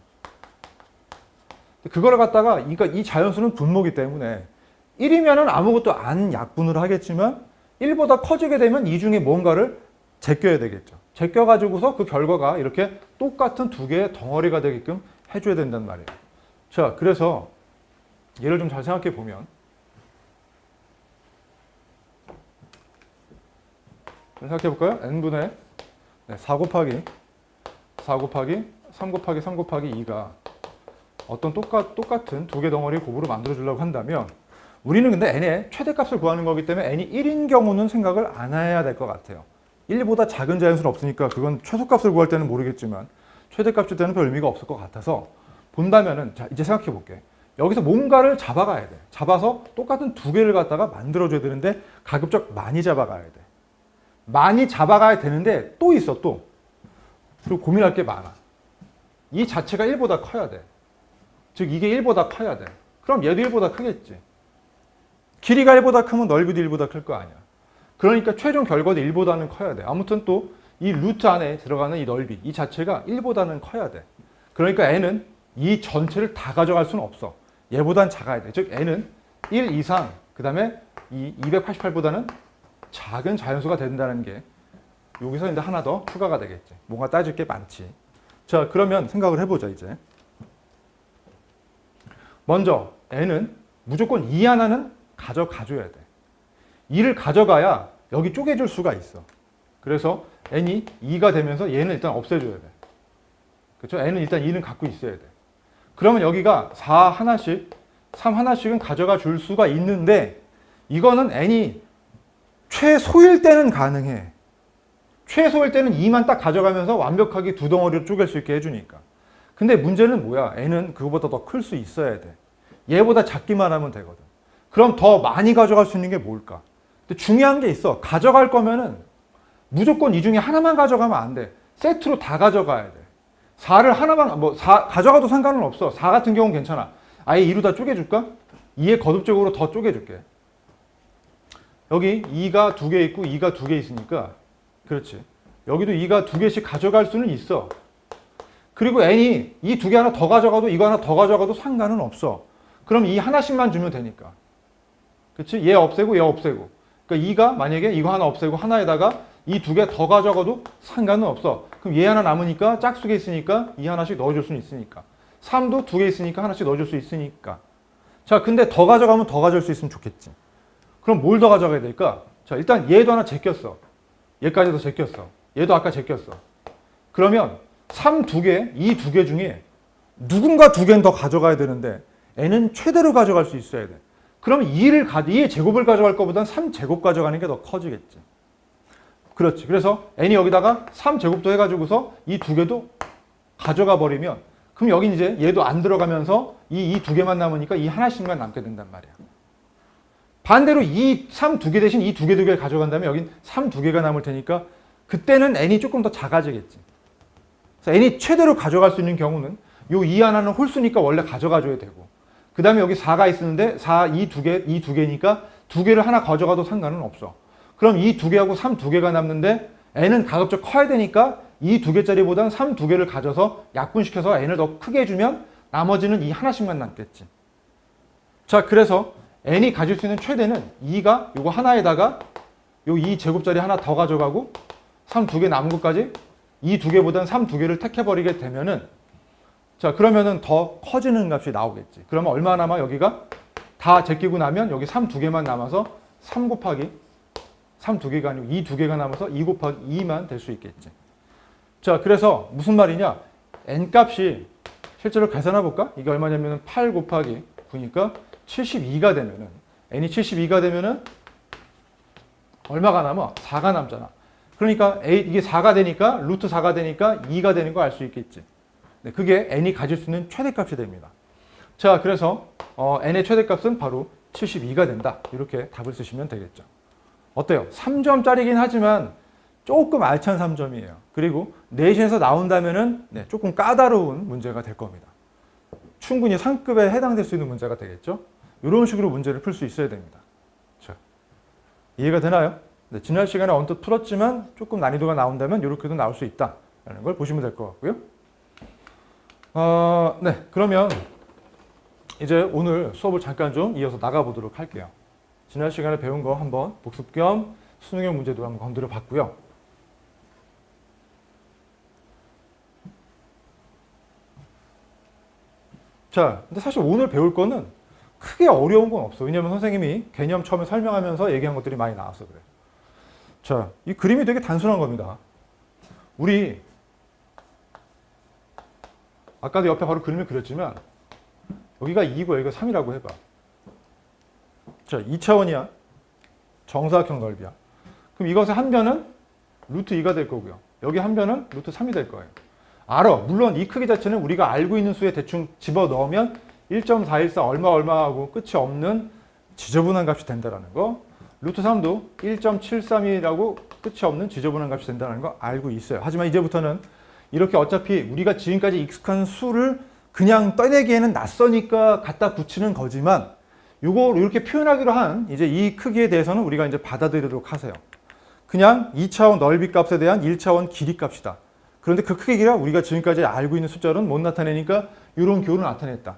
Speaker 1: 그거를 갖다가 이 자연수는 분모기 때문에 1이면은 아무것도 안 약분을 하겠지만 1보다 커지게 되면 이 중에 뭔가를 제껴야 되겠죠. 제껴가지고서 그 결과가 이렇게 똑같은 두 개의 덩어리가 되게끔 해줘야 된단 말이에요. 자, 그래서 얘를 좀 잘 생각해 보면 생각해 볼까요? n분의 4 곱하기 3 곱하기 3 곱하기 2가 어떤 똑같은 두 개 덩어리 곱으로 만들어 주려고 한다면 우리는 근데 n의 최대값을 구하는 거기 때문에 n이 1인 경우는 생각을 안 해야 될 것 같아요. 1보다 작은 자연수는 없으니까 그건 최소값을 구할 때는 모르겠지만 최대값일 때는 별 의미가 없을 것 같아서 본다면은 자, 이제 생각해 볼게. 여기서 뭔가를 잡아가야 돼. 잡아서 똑같은 두 개를 갖다가 만들어줘야 되는데 가급적 많이 잡아가야 돼. 많이 잡아가야 되는데 또 있어 또. 그리고 고민할 게 많아. 이 자체가 1보다 커야 돼. 즉 이게 1보다 커야 돼. 그럼 얘도 1보다 크겠지. 길이가 1보다 크면 넓이도 1보다 클 거 아니야. 그러니까 최종 결과도 1보다는 커야 돼. 아무튼 또 이 루트 안에 들어가는 이 넓이, 이 자체가 1보다는 커야 돼. 그러니까 n은 이 전체를 다 가져갈 수는 없어. 얘보단 작아야 돼. 즉 n은 1 이상, 그 다음에 이 288보다는 작은 자연수가 된다는 게 여기서 이제 하나 더 추가가 되겠지. 뭔가 따질 게 많지. 자, 그러면 생각을 해보자 이제. 먼저 n은 무조건 2 하나는 가져가줘야 돼. 2를 가져가야 여기 쪼개줄 수가 있어. 그래서 n이 2가 되면서 얘는 일단 없애줘야 돼. 그렇죠? n은 일단 2는 갖고 있어야 돼. 그러면 여기가 4 하나씩, 3 하나씩은 가져가 줄 수가 있는데 이거는 n이 최소일 때는 가능해. 최소일 때는 2만 딱 가져가면서 완벽하게 두 덩어리로 쪼갤 수 있게 해주니까. 근데 문제는 뭐야? n은 그거보다 더 클 수 있어야 돼. 얘보다 작기만 하면 되거든. 그럼 더 많이 가져갈 수 있는 게 뭘까? 근데 중요한 게 있어. 가져갈 거면은 무조건 이 중에 하나만 가져가면 안 돼. 세트로 다 가져가야 돼. 4를 하나만, 4 가져가도 상관은 없어. 4 같은 경우는 괜찮아. 아예 2로 다 쪼개줄까? 2에 거듭적으로 더 쪼개줄게. 여기 2가 2개 있고 2가 2개 있으니까 그렇지. 여기도 2가 2개씩 가져갈 수는 있어. 그리고 n이 이 두 개 하나 더 가져가도 이거 하나 더 가져가도 상관은 없어. 그럼 이 하나씩만 주면 되니까. 그치? 얘 없애고 얘 없애고. 그러니까 2가 만약에 이거 하나 없애고 하나에다가 이 두 개 더 가져가도 상관은 없어. 그럼 얘 하나 남으니까 짝수개 있으니까 이 하나씩 넣어줄 수는 있으니까. 3도 두 개 있으니까 하나씩 넣어줄 수 있으니까. 자, 근데 더 가져가면 더 가져올 수 있으면 좋겠지. 그럼 뭘 더 가져가야 될까? 자, 일단 얘도 하나 제꼈어. 얘까지도 제꼈어. 얘도 아까 제꼈어. 그러면 3 두 개, 이 두 개 중에 누군가 두 개는 더 가져가야 되는데 n은 최대로 가져갈 수 있어야 돼. 그러면 2의 제곱을 가져갈 것보단 3제곱 가져가는 게 더 커지겠지. 그렇지. 그래서 n이 여기다가 3제곱도 해가지고서 이 두 개도 가져가 버리면 그럼 여긴 이제 얘도 안 들어가면서 이 두 개만 남으니까 이 하나씩만 남게 된단 말이야. 반대로 이 3 두 개 대신 이 두 개를 가져간다면 여긴 3 두 개가 남을 테니까 그때는 n이 조금 더 작아지겠지. 그래서 n이 최대로 가져갈 수 있는 경우는 요 2 하나는 홀수니까 원래 가져가줘야 되고 그 다음에 여기 4가 있었는데 이 두 개니까 두 개를 하나 가져가도 상관은 없어. 그럼 이 두 개하고 3 두 개가 남는데 n은 가급적 커야 되니까 이 두 개짜리보단 3 두 개를 가져서 약분시켜서 n을 더 크게 해주면 나머지는 이 하나씩만 남겠지. 자, 그래서 n이 가질 수 있는 최대는 2가 요거 하나에다가 요 2제곱짜리 하나 더 가져가고 3 두 개 남은 것까지 이 두 개보단 3 두 개를 택해버리게 되면은 자, 그러면은 더 커지는 값이 나오겠지. 그러면 얼마 남아? 여기가 다 제끼고 나면 여기 3 두 개만 남아서 3 곱하기 3 두 개가 아니고 2 두 개가 남아서 2 곱하기 2만 될 수 있겠지. 자, 그래서 무슨 말이냐? n 값이 실제로 계산해 볼까? 이게 얼마냐면은 8 곱하기 9니까 72가 되면은 n이 72가 되면은 얼마가 남아? 4가 남잖아. 그러니까 이게 4가 되니까 루트 4가 되니까 2가 되는 거 알 수 있겠지. 네, 그게 n이 가질 수 있는 최대값이 됩니다. 자, 그래서 n의 최대값은 바로 72가 된다. 이렇게 답을 쓰시면 되겠죠. 어때요? 3점짜리긴 하지만 조금 알찬 3점이에요. 그리고 내신에서 나온다면은 조금 까다로운 문제가 될 겁니다. 충분히 상급에 해당될 수 있는 문제가 되겠죠. 이런 식으로 문제를 풀 수 있어야 됩니다. 자, 이해가 되나요? 네, 지난 시간에 언뜻 풀었지만 조금 난이도가 나온다면 이렇게도 나올 수 있다라는 걸 보시면 될 것 같고요. 네, 그러면 이제 오늘 수업을 잠깐 좀 이어서 나가보도록 할게요. 지난 시간에 배운 거 한번 복습 겸 수능형 문제도 한번 건드려 봤고요. 자, 근데 사실 오늘 배울 거는 크게 어려운 건 없어. 왜냐면 선생님이 개념 처음에 설명하면서 얘기한 것들이 많이 나와서 그래요. 자, 이 그림이 되게 단순한 겁니다. 우리 아까도 옆에 바로 그림을 그렸지만 여기가 2고 여기가 3이라고 해봐. 자, 2차원이야. 정사각형 넓이야. 그럼 이것의 한 변은 루트 2가 될 거고요. 여기 한 변은 루트 3이 될 거예요. 알아. 물론 이 크기 자체는 우리가 알고 있는 수에 대충 집어넣으면 1.414 얼마하고 끝이 없는 지저분한 값이 된다는 거. 루트 3도 1.73이라고 끝이 없는 지저분한 값이 된다는 거 알고 있어요. 하지만 이제부터는 이렇게 어차피 우리가 지금까지 익숙한 수를 그냥 떠내기에는 낯서니까 갖다 붙이는 거지만 이거 이렇게 표현하기로 한 이제 이 크기에 대해서는 우리가 이제 받아들이도록 하세요. 그냥 2차원 넓이 값에 대한 1차원 길이 값이다. 그런데 그 크기가 우리가 지금까지 알고 있는 숫자로는 못 나타내니까 이런 교를 나타냈다.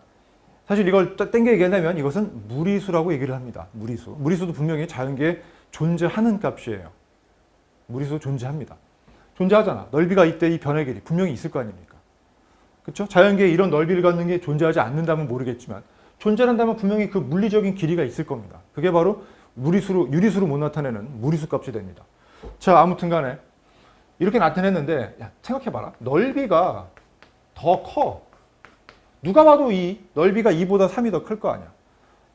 Speaker 1: 사실 이걸 땡겨 얘기한다면 이것은 무리수라고 얘기를 합니다. 무리수. 무리수도 분명히 자연계에 존재하는 값이에요. 무리수 존재합니다. 존재하잖아. 넓이가 이때 이 변의 길이 분명히 있을 거 아닙니까? 그렇죠? 자연계에 이런 넓이를 갖는 게 존재하지 않는다면 모르겠지만 존재한다면 분명히 그 물리적인 길이가 있을 겁니다. 그게 바로 유리수로 못 나타내는 무리수 값이 됩니다. 자, 아무튼 간에 이렇게 나타냈는데 야, 생각해봐라. 넓이가 더 커. 누가 봐도 이 넓이가 2보다 3이 더 클 거 아니야.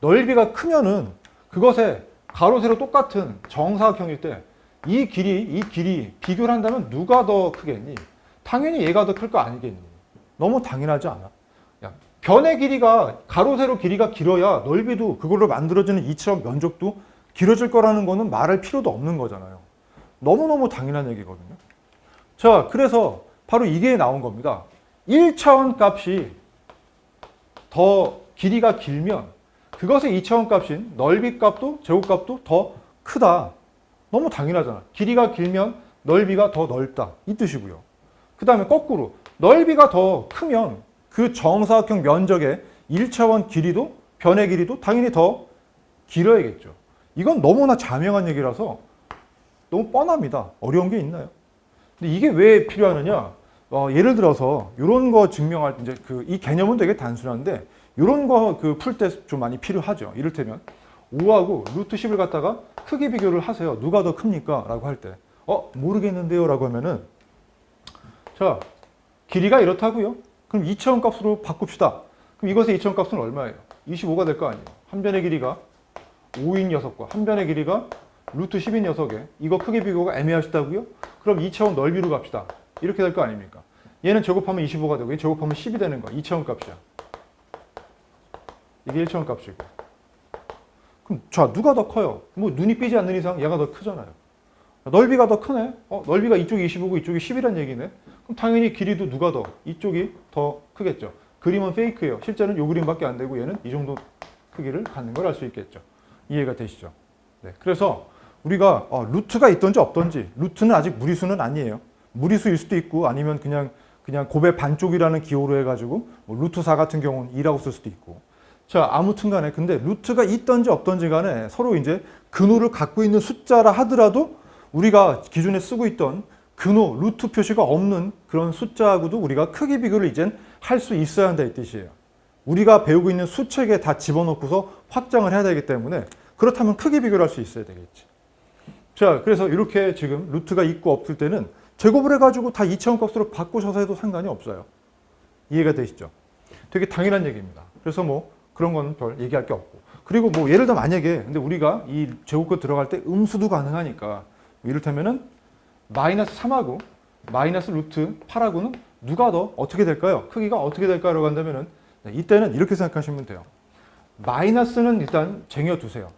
Speaker 1: 넓이가 크면은 그것에 가로 세로 똑같은 정사각형일 때 이 길이 비교를 한다면 누가 더 크겠니? 당연히 얘가 더 클 거 아니겠니? 너무 당연하지 않아? 야, 변의 길이가 가로 세로 길이가 길어야 넓이도 그걸로 만들어지는 이치적 면적도 길어질 거라는 거는 말할 필요도 없는 거잖아요. 너무너무 당연한 얘기거든요. 자, 그래서 바로 이게 나온 겁니다. 1차원 값이 더 길이가 길면 그것의 2차원 값인 넓이 값도 제곱값도 더 크다. 너무 당연하잖아. 길이가 길면 넓이가 더 넓다. 이 뜻이고요. 그 다음에 거꾸로 넓이가 더 크면 그 정사각형 면적의 1차원 길이도 변의 길이도 당연히 더 길어야겠죠. 이건 너무나 자명한 얘기라서 너무 뻔합니다. 어려운 게 있나요? 근데 이게 왜 필요하느냐? 예를 들어서 이런 거 증명할 이제 이 개념은 되게 단순한데 이런 거 풀 때 좀 많이 필요하죠. 이를테면 5하고 루트 10을 갖다가 크기 비교를 하세요. 누가 더 큽니까? 라고 할 때 모르겠는데요 라고 하면은 자 길이가 이렇다고요? 그럼 2차원 값으로 바꿉시다. 그럼 이것의 2차원 값은 얼마예요? 25가 될 거 아니에요. 한 변의 길이가 5인 녀석과 한 변의 길이가 루트 10인 녀석에 이거 크기 비교가 애매하시다고요? 그럼 2차원 넓이로 갑시다. 이렇게 될 거 아닙니까? 얘는 제곱하면 25가 되고 얘 제곱하면 10이 되는 거야. 2차원 값이야. 이게 1차원 값이고. 그럼 자 누가 더 커요? 뭐 눈이 삐지 않는 이상 얘가 더 크잖아요. 넓이가 더 크네? 넓이가 이쪽이 25고 이쪽이 10이란 얘기네? 그럼 당연히 길이도 누가 더? 이쪽이 더 크겠죠. 그림은 페이크예요. 실제는 이 그림밖에 안 되고 얘는 이 정도 크기를 갖는 걸 알 수 있겠죠. 이해가 되시죠? 네. 그래서 우리가 루트가 있던지 없던지 루트는 아직 무리수는 아니에요. 무리수일 수도 있고 아니면 그냥 곱의 반쪽이라는 기호로 해가지고 뭐 루트 4 같은 경우는 2라고 쓸 수도 있고. 자 아무튼 간에 근데 루트가 있던지 없던지 간에 서로 이제 근호를 갖고 있는 숫자라 하더라도 우리가 기존에 쓰고 있던 근호, 루트 표시가 없는 그런 숫자하고도 우리가 크기 비교를 이젠 할 수 있어야 한다 이 뜻이에요. 우리가 배우고 있는 수책에 다 집어넣고서 확장을 해야 되기 때문에 그렇다면 크기 비교를 할 수 있어야 되겠지. 자, 그래서 이렇게 지금 루트가 있고 없을 때는 제곱을 해가지고 다 2차원 값으로 바꾸셔서 해도 상관이 없어요. 이해가 되시죠? 되게 당연한 얘기입니다. 그래서 뭐 그런 건 별 얘기할 게 없고. 그리고 뭐 예를 들어 만약에 근데 우리가 이 제곱권 들어갈 때 음수도 가능하니까 이를테면은 마이너스 3하고 마이너스 루트 8하고는 누가 더 어떻게 될까요? 크기가 어떻게 될까요? 라고 한다면은 이때는 이렇게 생각하시면 돼요. 마이너스는 일단 쟁여두세요.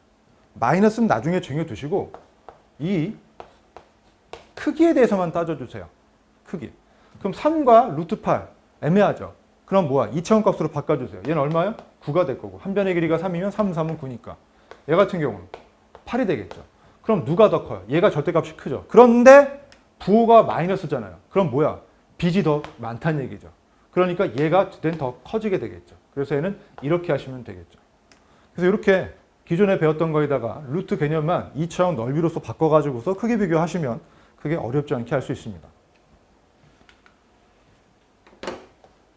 Speaker 1: 마이너스는 나중에 쟁여두시고 이 크기에 대해서만 따져주세요. 크기. 그럼 3과 루트 8 애매하죠. 그럼 뭐야? 2차원 값으로 바꿔주세요. 얘는 얼마요? 9가 될 거고 한 변의 길이가 3이면 3, 3은 9니까 얘 같은 경우는 8이 되겠죠. 그럼 누가 더 커요? 얘가 절대값이 크죠. 그런데 부호가 마이너스잖아요. 그럼 뭐야? 빚이 더 많다는 얘기죠. 그러니까 얘가 더 커지게 되겠죠. 그래서 얘는 이렇게 하시면 되겠죠. 그래서 이렇게 기존에 배웠던 거에다가 루트 개념만 2차원 넓이로서 바꿔가지고서 크기 비교하시면 그게 어렵지 않게 할 수 있습니다.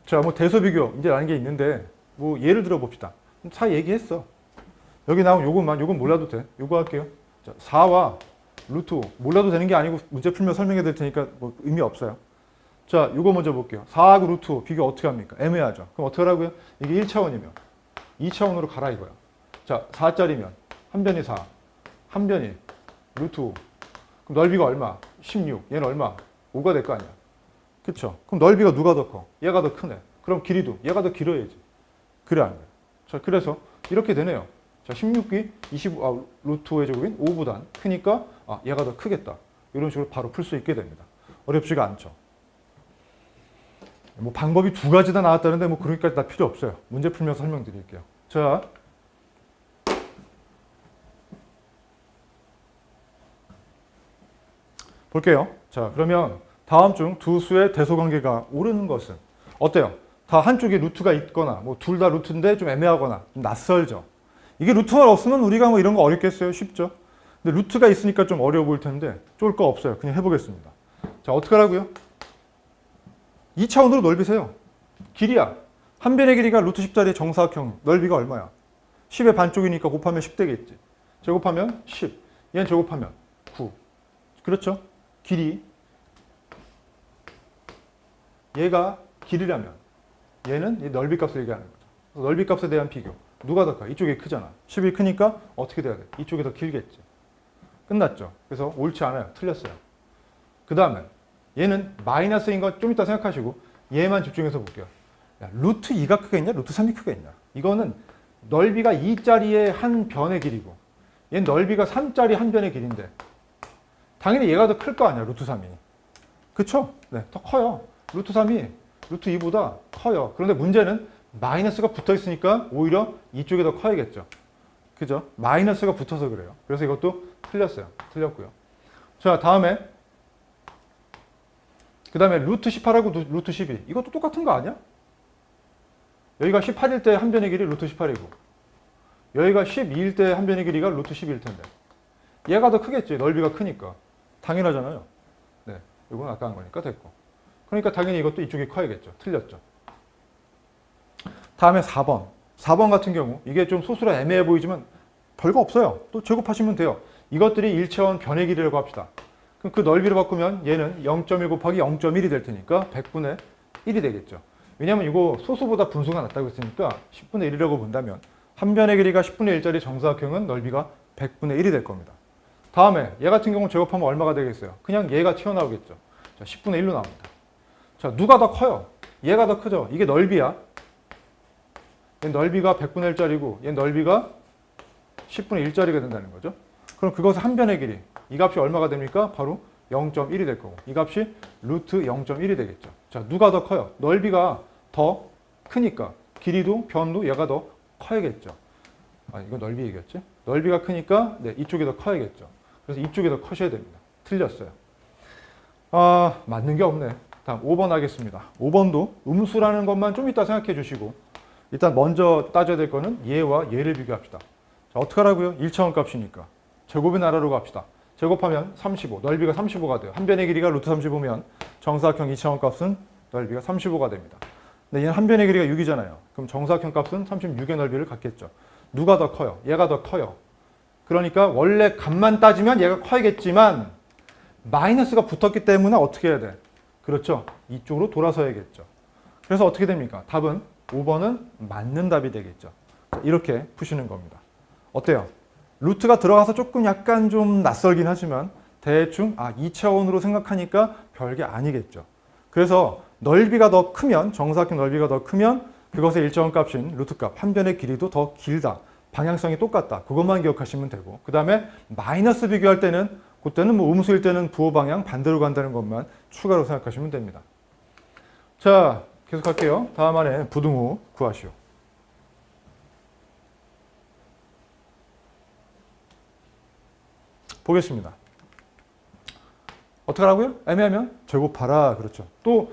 Speaker 1: 자, 뭐 대소 비교 이제 라는 게 있는데 뭐 예를 들어 봅시다. 다 얘기했어. 여기 나온 요건 몰라도 돼. 요거 할게요. 자, 4와 루트 5 몰라도 되는 게 아니고 문제 풀면 설명해 드릴 테니까 뭐 의미 없어요. 자, 요거 먼저 볼게요. 4하고 루트 5 비교 어떻게 합니까? 애매하죠. 그럼 어떻게 하라고요? 이게 1차원이면 2차원으로 가라 이거야. 자, 4짜리면 한 변이 4, 한 변이 루트 5. 그럼 넓이가 얼마? 16. 얘는 얼마? 5가 될 거 아니야. 그쵸? 그럼 넓이가 누가 더 커? 얘가 더 크네. 그럼 길이도 얘가 더 길어야지. 그래 안 그래? 자, 그래서 이렇게 되네요. 자, 16이 루트 5의 제곱인 5보단 크니까 얘가 더 크겠다. 이런 식으로 바로 풀 수 있게 됩니다. 어렵지가 않죠. 뭐 방법이 두 가지 다 나왔다는데 뭐 그러기까지 다 필요 없어요. 문제 풀면서 설명드릴게요. 자, 볼게요. 자, 그러면 다음 중 두 수의 대소관계가 오르는 것은 어때요? 다 한쪽에 루트가 있거나 뭐 둘 다 루트인데 좀 애매하거나 좀 낯설죠. 이게 루트만 없으면 우리가 뭐 이런 거 어렵겠어요? 쉽죠? 근데 루트가 있으니까 좀 어려워 보일 텐데 쫄 거 없어요. 그냥 해보겠습니다. 자, 어떻게 하라고요? 2차원으로 넓이세요. 길이야. 한 변의 길이가 루트 10짜리 정사각형 넓이가 얼마야? 10의 반쪽이니까 곱하면 10 되겠지. 제곱하면 10. 얘는 제곱하면 9. 그렇죠? 길이. 얘가 길이라면 얘는 이 넓이 값을 얘기하는 거죠. 넓이 값에 대한 비교. 누가 더 커? 이쪽이 크잖아. 10이 크니까 어떻게 돼야 돼? 이쪽이 더 길겠지. 끝났죠. 그래서 옳지 않아요. 틀렸어요. 그 다음에 얘는 마이너스인 거 좀 이따 생각하시고 얘만 집중해서 볼게요. 야, 루트 2가 크겠냐? 루트 3이 크겠냐? 이거는 넓이가 2짜리의 한 변의 길이고 얘는 넓이가 3짜리 한 변의 길인데 당연히 얘가 더 클 거 아니야. 루트 3이. 그쵸? 네, 더 커요. 루트 3이 루트 2보다 커요. 그런데 문제는 마이너스가 붙어 있으니까 오히려 이쪽이 더 커야겠죠. 그죠? 마이너스가 붙어서 그래요. 그래서 이것도 틀렸어요. 틀렸고요. 자, 다음에 그 다음에 루트 18하고 루트 12. 이것도 똑같은 거 아니야? 여기가 18일 때 한 변의 길이 루트 18이고 여기가 12일 때 한 변의 길이가 루트 12일 텐데 얘가 더 크겠지. 넓이가 크니까. 당연하잖아요. 네, 이건 아까 한 거니까 됐고. 그러니까 당연히 이것도 이쪽이 커야겠죠. 틀렸죠. 다음에 4번. 4번 같은 경우 이게 좀 소수라 애매해 보이지만 별거 없어요. 또 제곱하시면 돼요. 이것들이 일체원 변의 길이라고 합시다. 그럼 그 넓이를 바꾸면 얘는 0.1 곱하기 0.1이 될 테니까 100분의 1이 되겠죠. 왜냐하면 이거 소수보다 분수가 낮다고 했으니까 10분의 1이라고 본다면 한 변의 길이가 10분의 1짜리 정사각형은 넓이가 100분의 1이 될 겁니다. 다음에 얘 같은 경우 제곱하면 얼마가 되겠어요? 그냥 얘가 튀어나오겠죠. 자, 10분의 1로 나옵니다. 자, 누가 더 커요? 얘가 더 크죠. 이게 넓이야. 얘 넓이가 100분의 1짜리고 얘 넓이가 10분의 1짜리가 된다는 거죠. 그럼 그것의 한 변의 길이 이 값이 얼마가 됩니까? 바로 0.1이 될 거고 이 값이 루트 0.1이 되겠죠. 자, 누가 더 커요? 넓이가 더 크니까 길이도 변도 얘가 더 커야겠죠. 아, 이거 넓이 얘기였지? 넓이가 크니까 네, 이쪽이 더 커야겠죠. 그래서 이쪽이 더 커셔야 됩니다. 틀렸어요. 아, 맞는 게 없네. 다음 5번 하겠습니다. 5번도 음수라는 것만 좀 이따 생각해 주시고 일단 먼저 따져야 될 거는 얘와 얘를 비교합시다. 자, 어떻게 하라고요? 1차원 값이니까. 제곱의 나라로 갑시다. 제곱하면 35, 넓이가 35가 돼요. 한 변의 길이가 루트 35면 정사각형 2차원 값은 넓이가 35가 됩니다. 근데 얘는 한 변의 길이가 6이잖아요. 그럼 정사각형 값은 36의 넓이를 갖겠죠. 누가 더 커요? 얘가 더 커요. 그러니까 원래 값만 따지면 얘가 커야겠지만 마이너스가 붙었기 때문에 어떻게 해야 돼? 그렇죠. 이쪽으로 돌아서야겠죠. 그래서 어떻게 됩니까? 답은 5번은 맞는 답이 되겠죠. 이렇게 푸시는 겁니다. 어때요? 루트가 들어가서 조금 약간 좀 낯설긴 하지만 대충 2차원으로 생각하니까 별게 아니겠죠. 그래서 넓이가 더 크면 정사각형 넓이가 더 크면 그것의 일정한 값인 루트 값 한 변의 길이도 더 길다. 방향성이 똑같다. 그것만 기억하시면 되고 그 다음에 마이너스 비교할 때는 그때는 뭐 음수일 때는 부호 방향 반대로 간다는 것만 추가로 생각하시면 됩니다. 자, 계속할게요. 다음 안에 부등호 구하시오. 보겠습니다. 어떻게 하라고요? 애매하면 제곱하라. 그렇죠. 또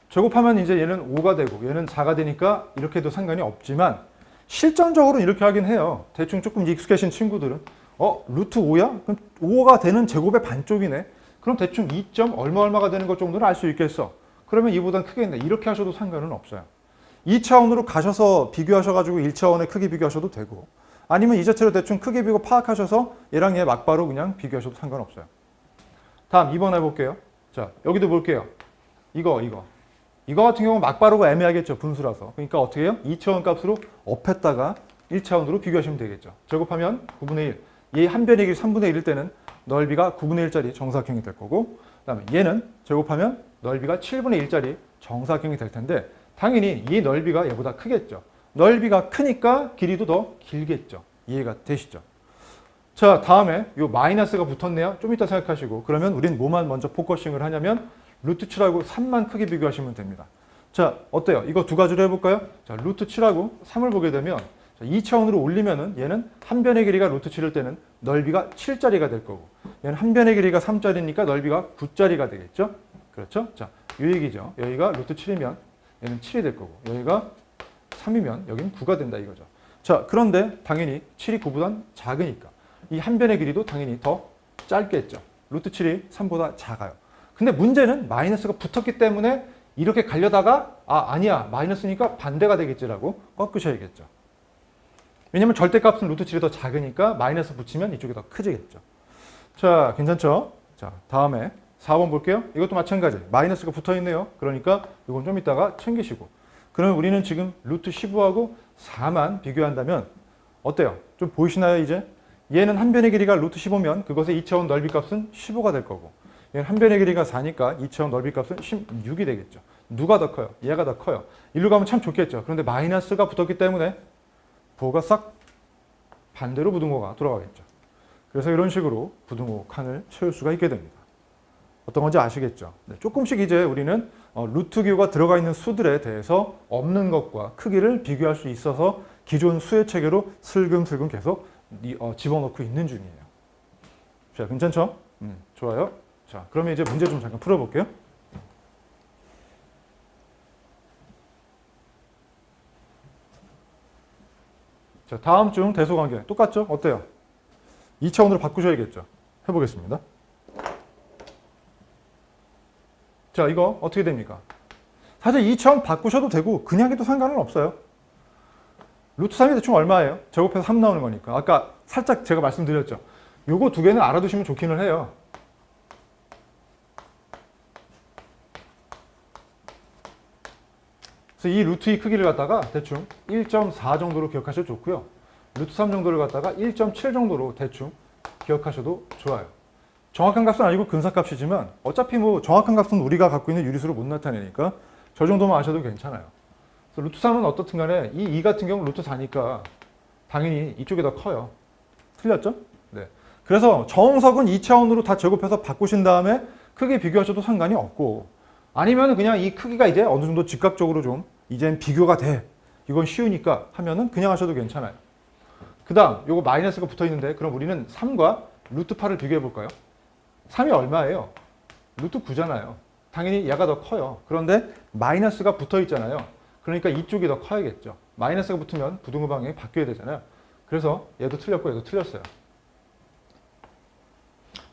Speaker 1: 제곱하면 이제 얘는 5가 되고 얘는 4가 되니까 이렇게 해도 상관이 없지만 실전적으로 이렇게 하긴 해요. 대충 조금 익숙해진 친구들은 루트 5야? 그럼 5가 되는 제곱의 반쪽이네. 그럼 대충 2점 얼마가 되는 것 정도는 알 수 있겠어. 그러면 이보단 크겠네. 이렇게 하셔도 상관은 없어요. 2차원으로 가셔서 비교하셔가지고 1차원의 크기 비교하셔도 되고 아니면 이 자체로 대충 크기 비교 파악하셔서 얘랑 얘 막바로 그냥 비교하셔도 상관없어요. 다음 2번 해볼게요. 자, 여기도 볼게요. 이거 같은 경우는 막바로가 애매하겠죠. 분수라서. 그러니까 어떻게 해요? 2차원 값으로 업했다가 1차원으로 비교하시면 되겠죠. 제곱하면 9분의 1. 얘 한 변의 길이 3분의 1일 때는 넓이가 9분의 1짜리 정사각형이 될 거고 그 다음에 얘는 제곱하면 넓이가 7분의 1짜리 정사각형이 될 텐데 당연히 이 넓이가 얘보다 크겠죠. 넓이가 크니까 길이도 더 길겠죠. 이해가 되시죠? 자, 다음에 요 마이너스가 붙었네요. 좀 이따 생각하시고 그러면 우린 뭐만 먼저 포커싱을 하냐면 루트 7하고 3만 크게 비교하시면 됩니다. 자, 어때요? 이거 두 가지로 해볼까요? 자, 루트 7하고 3을 보게 되면 2차원으로 올리면은 얘는 한 변의 길이가 루트 7일 때는 넓이가 7짜리가 될 거고 얘는 한 변의 길이가 3짜리니까 넓이가 9짜리가 되겠죠? 그렇죠? 자, 이 얘기죠. 여기가 루트 7이면 얘는 7이 될 거고 여기가 3이면 여기는 9가 된다 이거죠. 자, 그런데 당연히 7이 9보단 작으니까 이 한 변의 길이도 당연히 더 짧겠죠. 루트 7이 3보다 작아요. 근데 문제는 마이너스가 붙었기 때문에 이렇게 가려다가 아니야 마이너스니까 반대가 되겠지라고 꺾으셔야겠죠. 왜냐면 절대값은 루트 7이 더 작으니까 마이너스 붙이면 이쪽이 더 크지겠죠. 자, 괜찮죠? 자, 다음에 4번 볼게요. 이것도 마찬가지. 마이너스가 붙어있네요. 그러니까 이건 좀 이따가 챙기시고 그러면 우리는 지금 루트 15하고 4만 비교한다면 어때요? 좀 보이시나요 이제? 얘는 한 변의 길이가 루트 15면 그것의 2차원 넓이 값은 15가 될 거고 얘는 한 변의 길이가 4니까 2차원 넓이 값은 16이 되겠죠. 누가 더 커요? 얘가 더 커요. 일로 가면 참 좋겠죠. 그런데 마이너스가 붙었기 때문에 부호가 싹 반대로 부등호가 돌아가겠죠. 그래서 이런 식으로 부등호 칸을 채울 수가 있게 됩니다. 어떤 건지 아시겠죠? 네, 조금씩 이제 우리는 루트 기호가 들어가 있는 수들에 대해서 없는 것과 크기를 비교할 수 있어서 기존 수의 체계로 슬금슬금 계속 집어넣고 있는 중이에요. 자, 괜찮죠? 좋아요. 자, 그러면 이제 문제 좀 잠깐 풀어볼게요. 자, 다음 중 대소관계 똑같죠? 어때요? 2차원으로 바꾸셔야겠죠. 해보겠습니다. 자, 이거 어떻게 됩니까? 사실 2차원 바꾸셔도 되고 그냥 해도 상관은 없어요. 루트 3이 대충 얼마예요? 제곱해서 3 나오는 거니까. 아까 살짝 제가 말씀드렸죠. 요거 두 개는 알아두시면 좋기는 해요. 그래서 이 루트 2 크기를 갖다가 대충 1.4 정도로 기억하셔도 좋고요. 루트 3 정도를 갖다가 1.7 정도로 대충 기억하셔도 좋아요. 정확한 값은 아니고 근사값이지만 어차피 뭐 정확한 값은 우리가 갖고 있는 유리수로 못 나타내니까 저 정도만 아셔도 괜찮아요. 그래서 루트 3은 어떻든 간에 이 2 같은 경우 루트 4니까 당연히 이쪽이 더 커요. 틀렸죠? 네. 그래서 정석은 2차원으로 다 제곱해서 바꾸신 다음에 크게 비교하셔도 상관이 없고, 아니면 그냥 이 크기가 이제 어느 정도 즉각적으로 좀 이젠 비교가 돼. 이건 쉬우니까 하면은 그냥 하셔도 괜찮아요. 그 다음 요거 마이너스가 붙어 있는데 그럼 우리는 3과 루트 8을 비교해 볼까요? 3이 얼마예요? 루트 9잖아요. 당연히 얘가 더 커요. 그런데 마이너스가 붙어 있잖아요. 그러니까 이쪽이 더 커야겠죠. 마이너스가 붙으면 부등호 방향이 바뀌어야 되잖아요. 그래서 얘도 틀렸고 얘도 틀렸어요.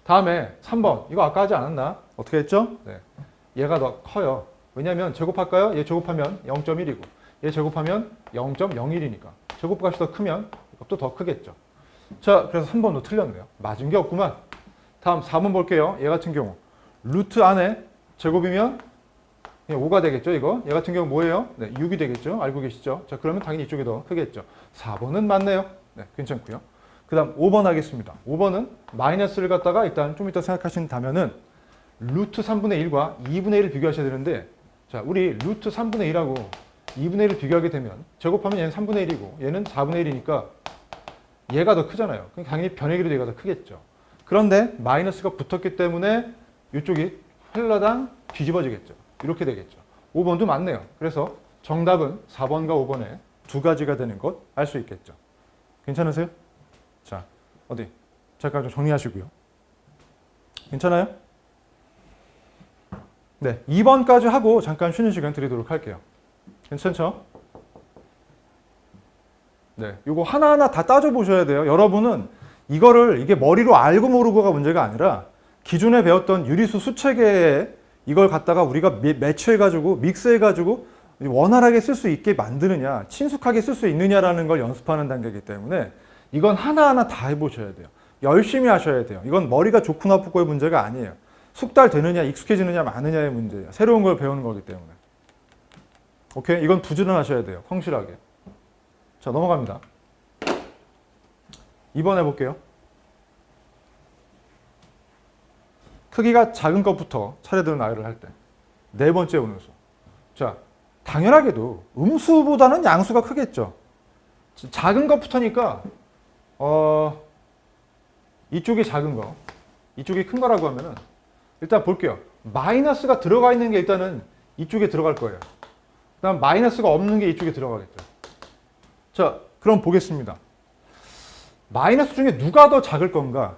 Speaker 1: 다음에 3번. 이거 아까 하지 않았나? 어떻게 했죠? 네. 얘가 더 커요. 왜냐하면 제곱할까요? 얘 제곱하면 0.1이고 얘 제곱하면 0.01이니까 제곱값이 더 크면 이것도 더 크겠죠. 자, 그래서 3번도 틀렸네요. 맞은 게 없구만. 다음 4번 볼게요. 얘 같은 경우 루트 안에 제곱이면 5가 되겠죠, 이거. 얘 같은 경우 뭐예요? 네, 6이 되겠죠. 알고 계시죠? 자, 그러면 당연히 이쪽이 더 크겠죠. 4번은 맞네요. 네, 괜찮고요. 그 다음 5번 하겠습니다. 5번은 마이너스를 갖다가 일단 좀 이따 생각하신다면은 루트 3분의 1과 2분의 1을 비교하셔야 되는데, 자, 우리 루트 3분의 1하고 2분의 1을 비교하게 되면 제곱하면 얘는 3분의 1이고 얘는 4분의 1이니까 얘가 더 크잖아요. 그럼 당연히 변의 길이도 얘가 더 크겠죠. 그런데 마이너스가 붙었기 때문에 이쪽이 홀라당 뒤집어지겠죠. 이렇게 되겠죠. 5번도 맞네요. 그래서 정답은 4번과 5번에 두 가지가 되는 것 알 수 있겠죠. 괜찮으세요? 자, 어디? 잠깐 좀 정리하시고요. 괜찮아요? 네, 2번까지 하고 잠깐 쉬는 시간 드리도록 할게요. 괜찮죠? 네, 이거 하나하나 다 따져보셔야 돼요. 여러분은 이거를 이게 머리로 알고 모르고가 문제가 아니라 기존에 배웠던 유리수 수체계에 이걸 갖다가 우리가 매치해가지고 믹스해가지고 원활하게 쓸 수 있게 만드느냐, 친숙하게 쓸 수 있느냐라는 걸 연습하는 단계이기 때문에 이건 하나하나 다 해보셔야 돼요. 열심히 하셔야 돼요. 이건 머리가 좋고 나쁘고의 문제가 아니에요. 숙달 되느냐, 익숙해지느냐, 마느냐의 문제예요. 새로운 걸 배우는 거기 때문에. 오케이? 이건 부지런하셔야 돼요. 성실하게. 자, 넘어갑니다. 2번 해볼게요. 크기가 작은 것부터 차례대로 나열을 할 때. 네 번째 음수. 자, 당연하게도 음수보다는 양수가 크겠죠. 작은 것부터니까 이쪽이 작은 거, 이쪽이 큰 거라고 하면은 일단 볼게요. 마이너스가 들어가 있는 게 일단은 이쪽에 들어갈 거예요. 그다음 마이너스가 없는 게 이쪽에 들어가겠죠. 자, 그럼 보겠습니다. 마이너스 중에 누가 더 작을 건가?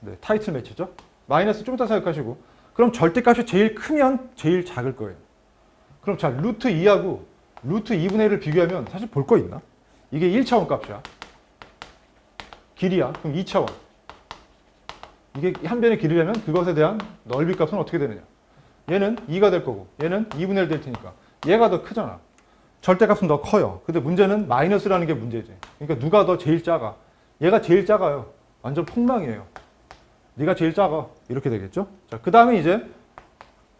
Speaker 1: 네, 타이틀 매치죠. 마이너스 좀 이따 생각하시고, 그럼 절대값이 제일 크면 제일 작을 거예요. 그럼 자, 루트 2하고 루트 2분의 1을 비교하면 사실 볼 거 있나? 이게 1차원 값이야. 길이야. 그럼 2차원. 이게 한 변의 길이라면 그것에 대한 넓이 값은 어떻게 되느냐? 얘는 2가 될 거고 얘는 2분의 1 될 테니까 얘가 더 크잖아. 절대값은 더 커요. 근데 문제는 마이너스라는 게 문제지. 그러니까 누가 더 제일 작아? 얘가 제일 작아요. 완전 폭망이에요. 네가 제일 작아. 이렇게 되겠죠? 자, 그 다음에 이제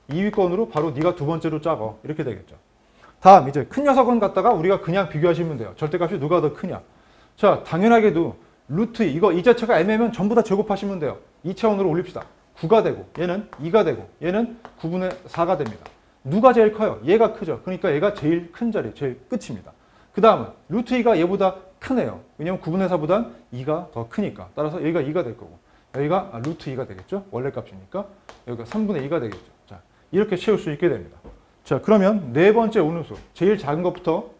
Speaker 1: 2위권으로 바로 네가 두 번째로 작아. 이렇게 되겠죠. 다음 이제 큰 녀석은 갖다가 우리가 그냥 비교하시면 돼요. 절대값이 누가 더 크냐. 자, 당연하게도 루트 이거 이 자체가 애매하면 전부 다 제곱하시면 돼요. 2차원으로 올립시다. 9가 되고 얘는 2가 되고 얘는 9분의 4가 됩니다. 누가 제일 커요? 얘가 크죠. 그러니까 얘가 제일 큰 자리, 제일 끝입니다. 그 다음은 루트 2가 얘보다 크네요. 왜냐면 9분의 4보단 2가 더 크니까. 따라서 여기가 2가 될 거고 여기가 루트 2가 되겠죠. 원래 값이니까 여기가 3분의 2가 되겠죠. 자, 이렇게 채울 수 있게 됩니다. 자, 그러면 네 번째 오는수 제일 작은 것부터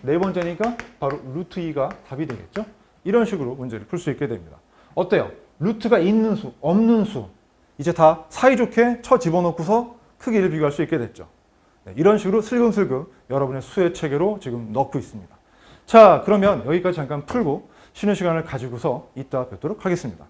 Speaker 1: 네 번째니까 바로 루트 2가 답이 되겠죠. 이런 식으로 문제를 풀 수 있게 됩니다. 어때요? 루트가 있는 수, 없는 수 이제 다 사이좋게 쳐 집어넣고서 크기를 비교할 수 있게 됐죠. 네, 이런 식으로 슬금슬금 여러분의 수의 체계로 지금 넣고 있습니다. 자, 그러면 여기까지 잠깐 풀고 쉬는 시간을 가지고서 이따 뵙도록 하겠습니다.